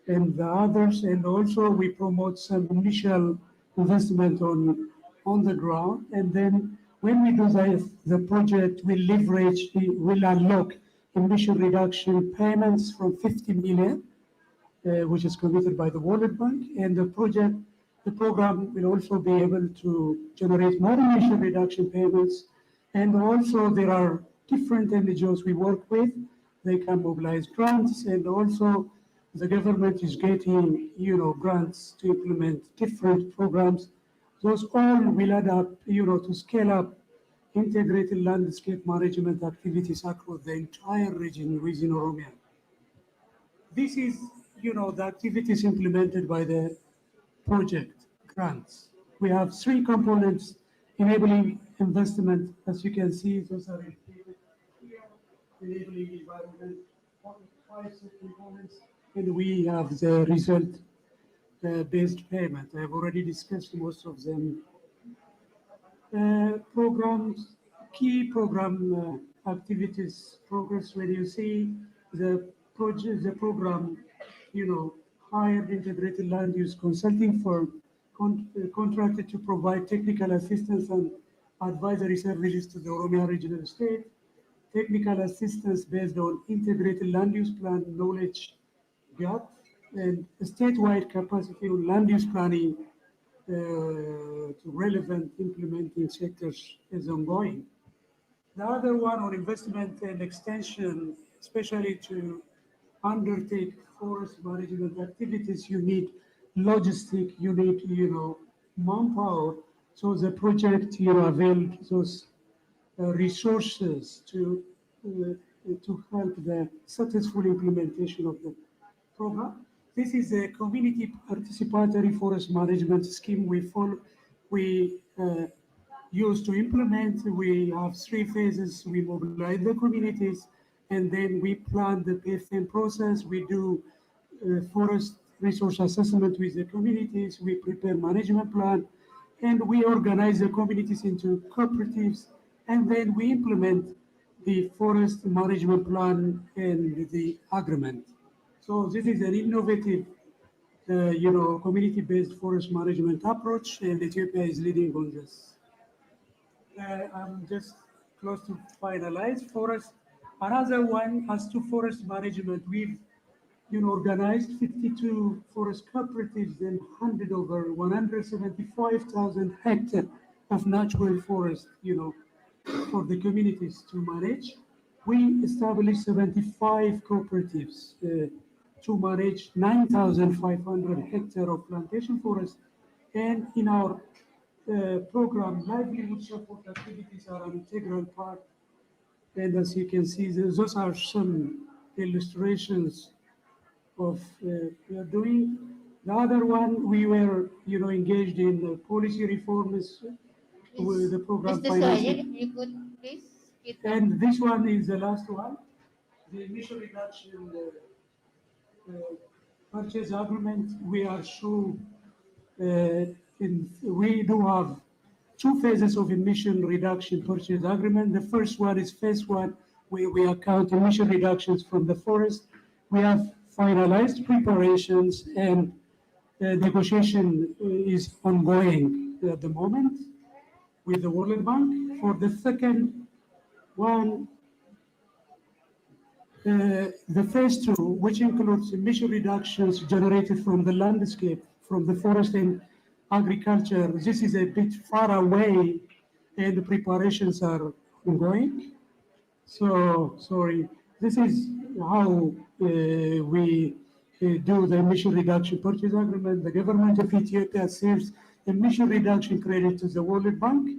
and the others. And also we promote some initial investment on the ground. And then when we do the project, we leverage, we'll unlock emission reduction payments from 50 million, which is committed by the World Bank. And the program will also be able to generate more emission reduction payments. And also there are different NGOs we work with. They can mobilize grants, and also the government is getting, grants to implement different programs. Those all will add up, to scale up integrated landscape management activities across the entire region within Oromia. This is, the activities implemented by the project grants. We have 3 components enabling investment. As you can see, those are indicated here, enabling environment, 5 components, and we have the result-based payment. I have already discussed most of them. Programs, key program activities progress. When you see the project, the program, hired integrated land use consulting firm contracted to provide technical assistance and advisory services to the Oromia regional state, technical assistance based on integrated land use plan knowledge gap, and statewide capacity on land use planning to relevant implementing sectors is ongoing. The other one on investment and extension, especially to undertake forest management activities, you need logistic, you need, manpower. So the project, availed those resources to help the successful implementation of the program. This is a community participatory forest management scheme we use to implement. We have 3 phases. We mobilize the communities, and then we plan the PFM process. We do forest resource assessment with the communities. We prepare management plan, and we organize the communities into cooperatives, and then we implement the forest management plan and the agreement. So this is an innovative, community-based forest management approach, and Ethiopia is leading on this. I'm just close to finalize forest. Another one, as to forest management, we've organized 52 forest cooperatives and handed over 175,000 hectares of natural forest, for the communities to manage. We established 75 cooperatives to manage 9,500 hectares of plantation forest. And in our program, livelihood support activities are an integral part. And as you can see, those are some illustrations of we are doing. The other one, we were, engaged in policy reforms with the program Mr. financing. If you could please skip And this one is the last one, the emission reduction purchase agreement. We are sure we do have 2 phases of emission reduction purchase agreement. The first one is phase 1, where we account emission reductions from the forest. We have finalized preparations, and negotiation is ongoing at the moment with the World Bank. For the second one, the phase 2, which includes emission reductions generated from the landscape, from the forest and agriculture. This is a bit far away, and the preparations are ongoing. So, sorry, this is how we do the emission reduction purchase agreement. The government of Ethiopia saves emission reduction credit to the World Bank.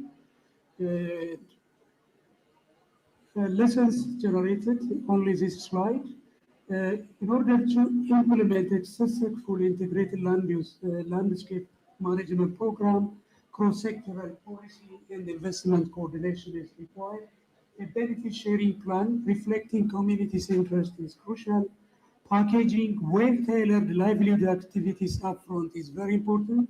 Lessons generated, only this slide. In order to implement a successful integrated land use landscape management program, cross-sectoral policy and investment coordination is required. A benefit sharing plan reflecting communities' interest is crucial. Packaging well-tailored livelihood activities upfront is very important.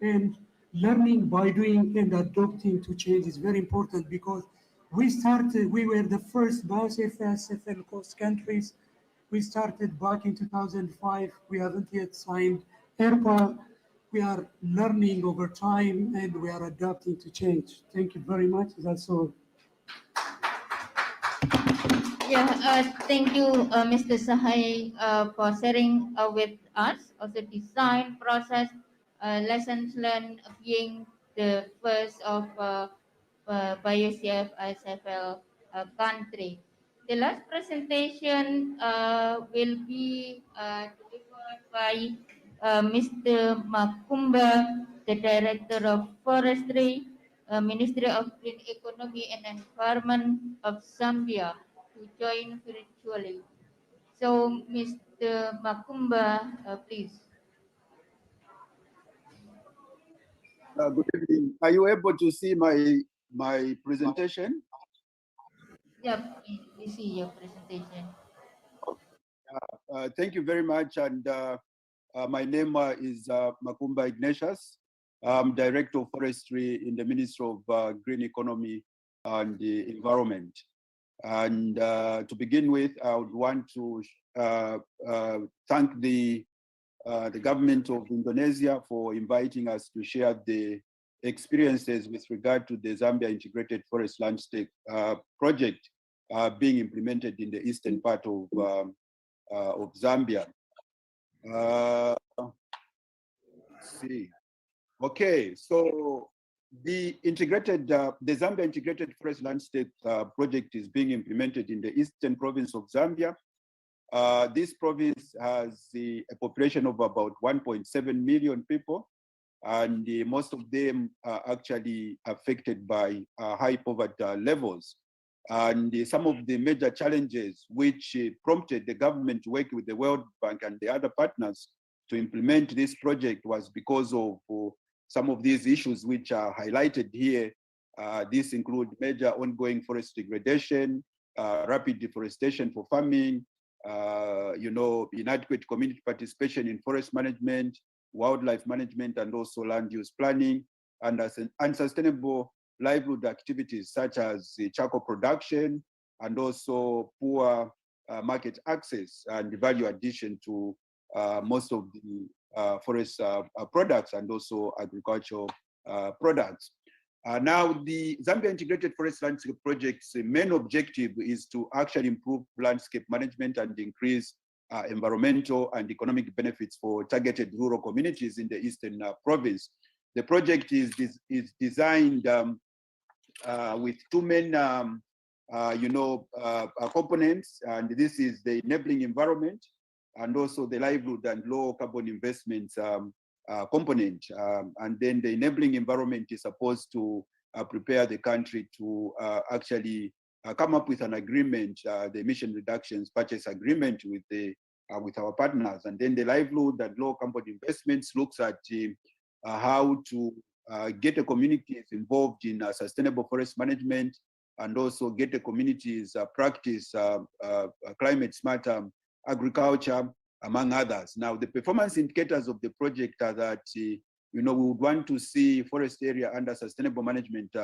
And learning by doing and adopting to change is very important because we were the first massive SFL coast countries. We started back in 2005. We haven't yet signed ERPA. We are learning over time and we are adapting to change. Thank you very much. That's all. Yeah, thank you, Mr. Sahai, for sharing with us also design process, lessons learned being the first of BioCF SFL country. The last presentation will be delivered by Mr. Makumba, the Director of Forestry, Ministry of Green Economy and Environment of Zambia, to join virtually. So, Mr. Makumba, please. Good evening. Are you able to see my presentation? Yeah, we see your presentation. Thank you very much. And my name is Makumba Ignatius. I'm Director of Forestry in the Ministry of Green Economy and the Environment. And to begin with, I would want to thank the government of Indonesia for inviting us to share the experiences with regard to the Zambia Integrated Forest Landscape project being implemented in the eastern part of Zambia. Let's see. Okay, so the Zambia Integrated Forest Landscape project is being implemented in the eastern province of Zambia. This province has a population of about 1.7 million people, and most of them are actually affected by high poverty levels. And some of the major challenges which prompted the government to work with the World Bank and the other partners to implement this project was because of some of these issues which are highlighted here. These include major ongoing forest degradation, rapid deforestation for farming, inadequate community participation in forest management, wildlife management, and also land use planning, and unsustainable livelihood activities such as charcoal production, and also poor market access and value addition to most of the forest products and also agricultural products. Now, the Zambia Integrated Forest Landscape Project's main objective is to actually improve landscape management and increase environmental and economic benefits for targeted rural communities in the eastern province. The project is designed with two main components, and this is the enabling environment and also the livelihood and low carbon investments component. And then the enabling environment is supposed to prepare the country to actually come up with an agreement, the emission reductions purchase agreement with our partners. And then the livelihood and low carbon investments looks at how to get the communities involved in sustainable forest management, and also get the communities practice climate smart agriculture, among others. Now, the performance indicators of the project are that we would want to see forest area under sustainable management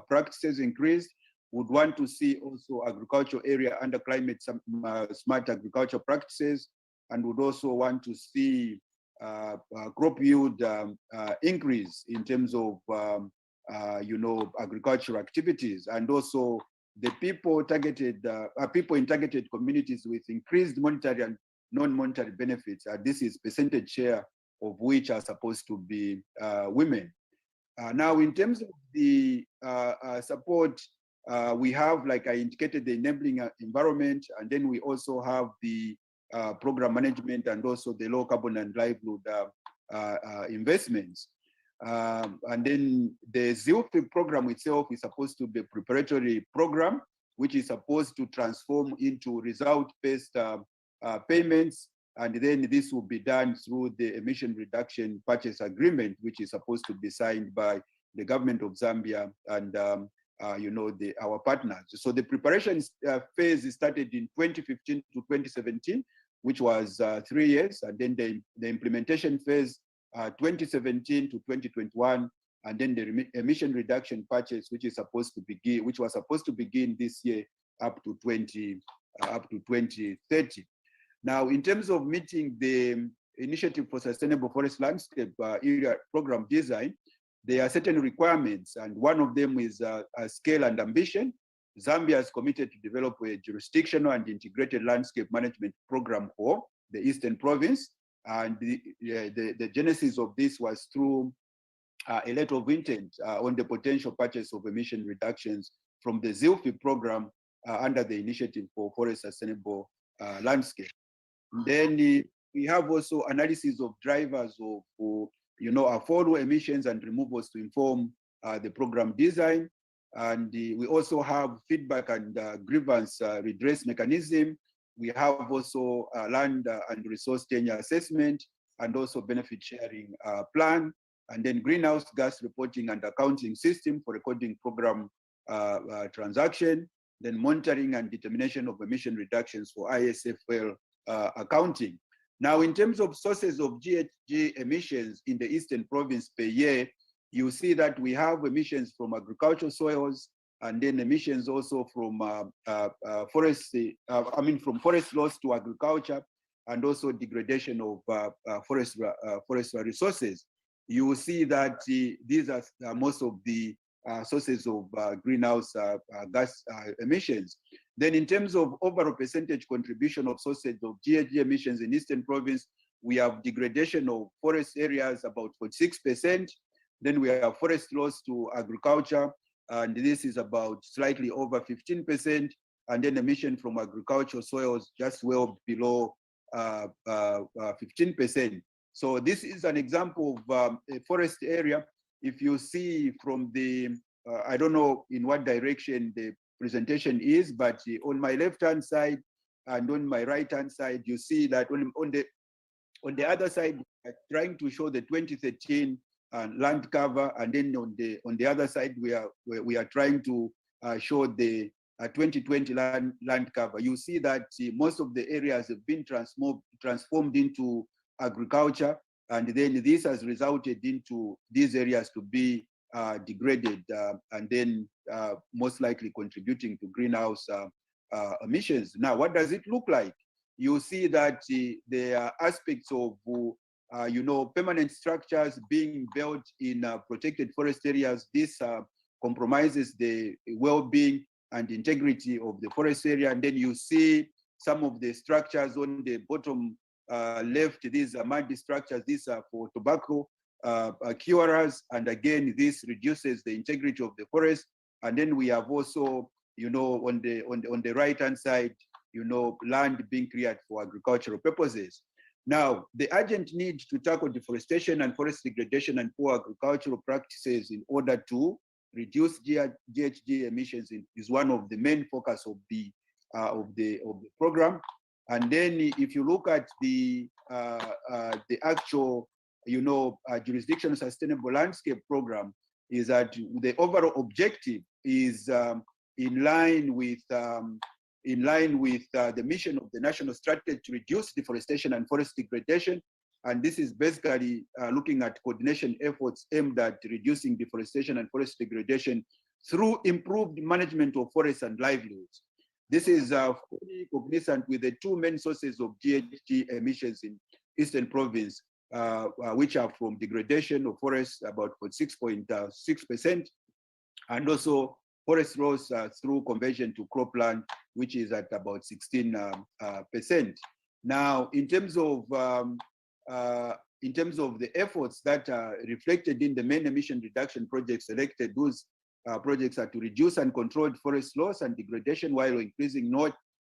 practices increased. We would want to see also agricultural area under climate smart agricultural practices, and would also want to see crop yield increase in terms of agricultural activities, and also the people in targeted communities with increased monetary and non-monetary benefits. This is percentage share of which are supposed to be women. Now, in terms of the support, we have, like I indicated, the enabling environment, and then we also have the program management and also the low carbon and livelihood investments. And then the ZILFI program itself is supposed to be a preparatory program, which is supposed to transform into result-based payments, and then this will be done through the emission reduction purchase agreement, which is supposed to be signed by the government of Zambia and our partners. So the preparation phase started in 2015 to 2017, which was 3 years, and then the implementation phase 2017 to 2021, and then the emission reduction purchase, which was supposed to begin this year up to 2030. Now, in terms of meeting the Initiative for Sustainable Forest Landscape area program design, there are certain requirements, and one of them is scale and ambition. Zambia is committed to develop a jurisdictional and integrated landscape management program for the Eastern Province, and the genesis of this was through a letter of intent on the potential purchase of emission reductions from the ZILFI program under the Initiative for Forest Sustainable Landscape. Then we have also analysis of drivers of affordable emissions and removals to inform the program design. And we also have feedback and grievance redress mechanism. We have also land and resource tenure assessment, and also benefit sharing plan, and then greenhouse gas reporting and accounting system for recording program transaction, then monitoring and determination of emission reductions for ISFL accounting. Now, in terms of sources of GHG emissions in the Eastern Province per year, you see that we have emissions from agricultural soils, and then emissions also from forest loss to agriculture, and also degradation of forest resources. You will see that these are most of the sources of greenhouse gas emissions. Then in terms of overall percentage contribution of sources of GHG emissions in Eastern Province, we have degradation of forest areas about 46%. Then we have forest loss to agriculture, and this is about slightly over 15%. And then emission from agricultural soils just well below 15%. So this is an example of a forest area. If you see from the, I don't know in what direction the presentation is, but on my left-hand side and on my right-hand side, you see that on the other side, trying to show the 2013 land cover, and then on the other side, we are trying to show the 2020 land cover. You see that most of the areas have been transformed into agriculture, and then this has resulted into these areas to be degraded, and then most likely contributing to greenhouse emissions. Now, what does it look like? You see that there are aspects of permanent structures being built in protected forest areas. This compromises the well-being and integrity of the forest area. And then you see some of the structures on the bottom left. These are mud structures. These are for tobacco curers, and again, this reduces the integrity of the forest. And then we have also, on the right-hand side, land being cleared for agricultural purposes. Now, the urgent need to tackle deforestation and forest degradation and poor agricultural practices in order to reduce GHG emissions is one of the main focus of the program. And then, if you look at the actual, jurisdictional sustainable landscape program, is that the overall objective is in line with the mission of the national strategy to reduce deforestation and forest degradation. And this is basically looking at coordination efforts aimed at reducing deforestation and forest degradation through improved management of forests and livelihoods. This is fully cognizant with the two main sources of GHG emissions in Eastern Province, which are from degradation of forests, about 6.6%, and also forest loss through conversion to cropland, which is at about 16%. Now, in terms of the efforts that are reflected in the main emission reduction projects selected, those projects are to reduce uncontrolled forest loss and degradation while increasing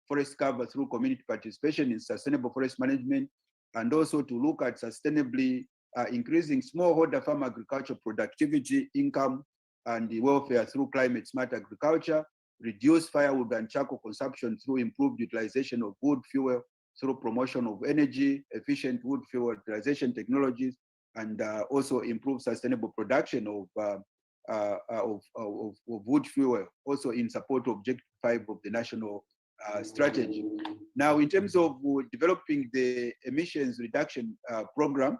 forest cover through community participation in sustainable forest management, and also to look at sustainably increasing smallholder farm agriculture productivity, income, and the welfare through climate smart agriculture, reduce firewood and charcoal consumption through improved utilization of wood fuel through promotion of energy, efficient wood fuel utilization technologies, and also improve sustainable production of wood fuel, also in support of Objective 5 of the national strategy. Now, in terms of developing the emissions reduction program,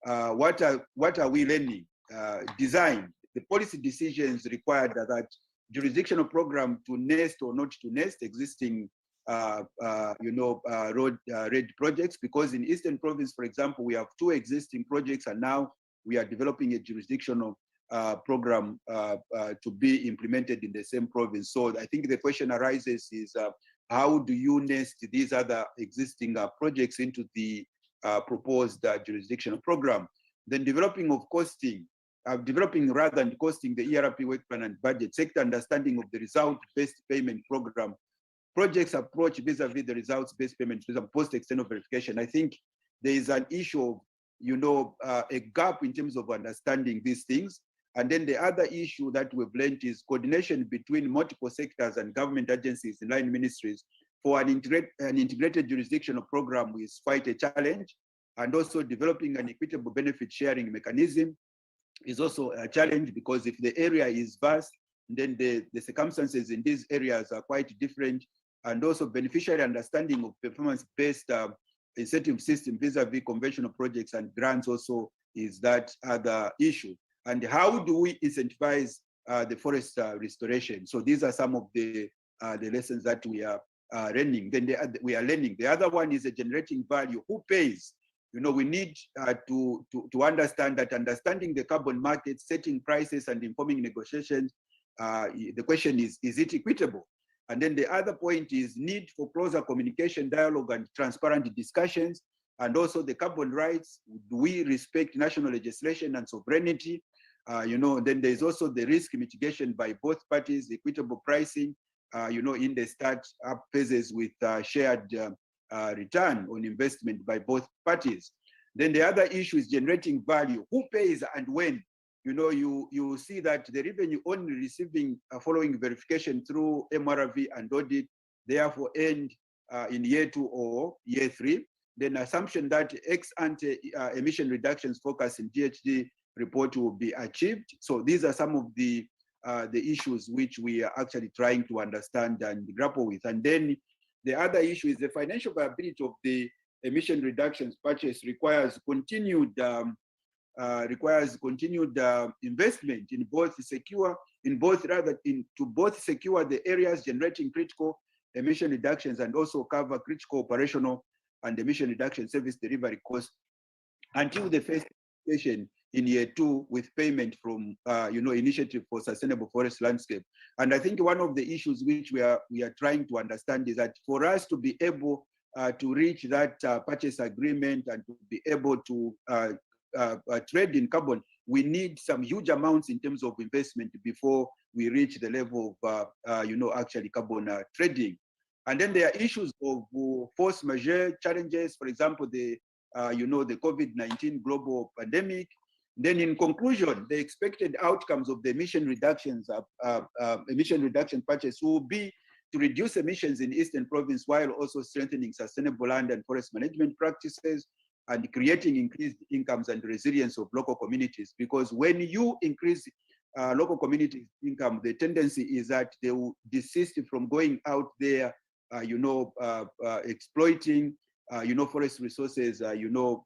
what are we learning? Design, the policy decisions required that jurisdictional program to nest or not to nest existing road projects, because in Eastern Province, for example, we have 2 existing projects, and now we are developing a jurisdictional program to be implemented in the same province. So I think the question arises is how do you nest these other existing projects into the proposed jurisdictional program? Then developing of costing, developing rather than costing the ERP work plan and budget, sector understanding of the result-based payment program, projects approach vis-a-vis the results-based payment system post-external verification. I think there is an issue of, a gap in terms of understanding these things. And then the other issue that we've learned is coordination between multiple sectors and government agencies in line ministries for an integrated jurisdictional program is quite a challenge. And also developing an equitable benefit sharing mechanism is also a challenge, because if the area is vast, then the circumstances in these areas are quite different. And also beneficiary understanding of performance-based incentive system vis-a-vis conventional projects and grants also is that other issue. And how do we incentivize the forest restoration? So these are some of the lessons that we are learning. We are learning. The other one is generating value. Who pays? We need to understand that understanding the carbon market, setting prices and informing negotiations. The question is it equitable? And then the other point is need for closer communication, dialogue, and transparent discussions. And also the carbon rights. Do we respect national legislation and sovereignty? Then there's also the risk mitigation by both parties, equitable pricing, in the start-up phases with shared return on investment by both parties. Then the other issue is generating value. Who pays and when? You see that the revenue only receiving following verification through MRV and audit, therefore end in year 2 or year 3. Then assumption that ex-ante emission reductions focus in GHG report will be achieved. So these are some of the issues which we are actually trying to understand and grapple with. And then the other issue is the financial viability of the emission reductions purchase requires continued investment in both secure the areas generating critical emission reductions and also cover critical operational and emission reduction service delivery costs until the first station in year 2 with payment from Initiative for Sustainable Forest Landscape. And I think one of the issues which we are trying to understand is that for us to be able to reach that purchase agreement and to be able to trade in carbon, we need some huge amounts in terms of investment before we reach the level of actually carbon trading. And then there are issues of force majeure challenges, for example, the COVID-19 global pandemic. Then in conclusion, the expected outcomes of the emission reduction purchase will be to reduce emissions in Eastern Province while also strengthening sustainable land and forest management practices and creating increased incomes and resilience of local communities. Because when you increase local community income, the tendency is that they will desist from going out there, exploiting, forest resources,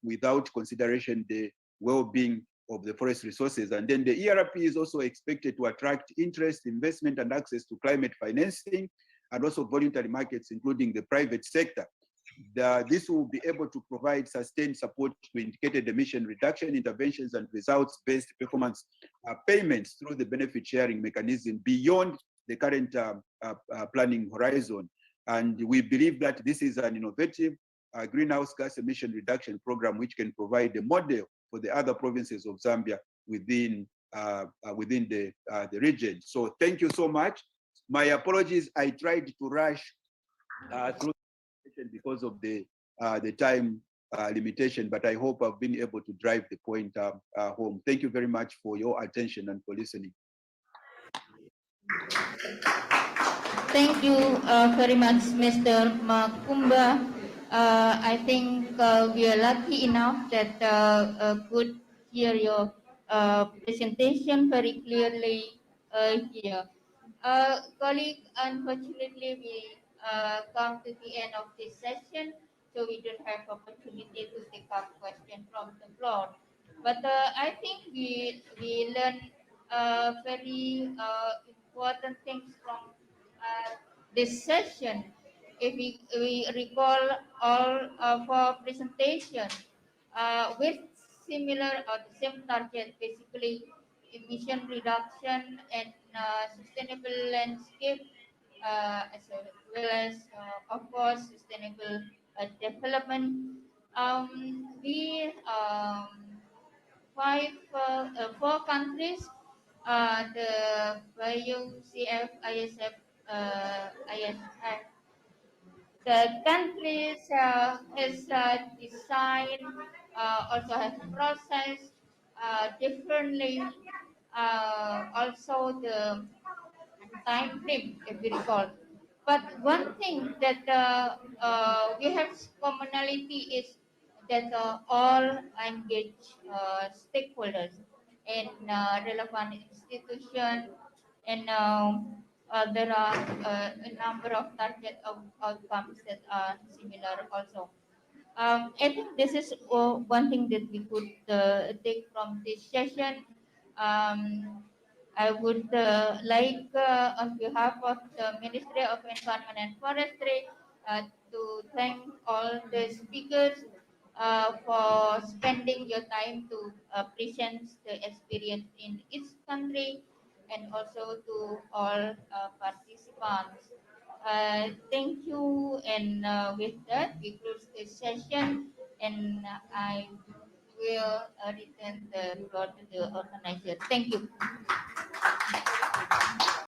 without consideration the well-being of the forest resources. And then the ERP is also expected to attract interest, investment, and access to climate financing, and also voluntary markets, including the private sector. This will be able to provide sustained support to indicated emission reduction interventions and results-based performance payments through the benefit sharing mechanism beyond the current planning horizon. And we believe that this is an innovative greenhouse gas emission reduction program which can provide a model for the other provinces of Zambia within the region. So thank you so much. My apologies, I tried to rush through because of the time limitation, but I hope I've been able to drive the point home. Thank you very much for your attention and for listening. Thank you very much, Mr. Makumba. I think we are lucky enough that could hear your presentation very clearly here. Colleague, unfortunately, we come to the end of this session, so we don't have opportunity to take up question from the floor. But I think we learn very important things from this session. If we recall all of our presentation with similar or the same target, basically emission reduction and sustainable landscape, as well as, of course, sustainable development. We four countries, the BioCF, ISF, ISF. The countries is designed, also has processed differently. Also the time frame, if we recall. But one thing that we have commonality is that all engage stakeholders in relevant institution, and there are a number of target of outcomes that are similar also. I think this is one thing that we could take from this session. Um, I would like, on behalf of the Ministry of Environment and Forestry, to thank all the speakers for spending your time to present the experience in each country, and also to all participants. Thank you, and with that, we close this session, and I will return the floor to the organizer. Thank you.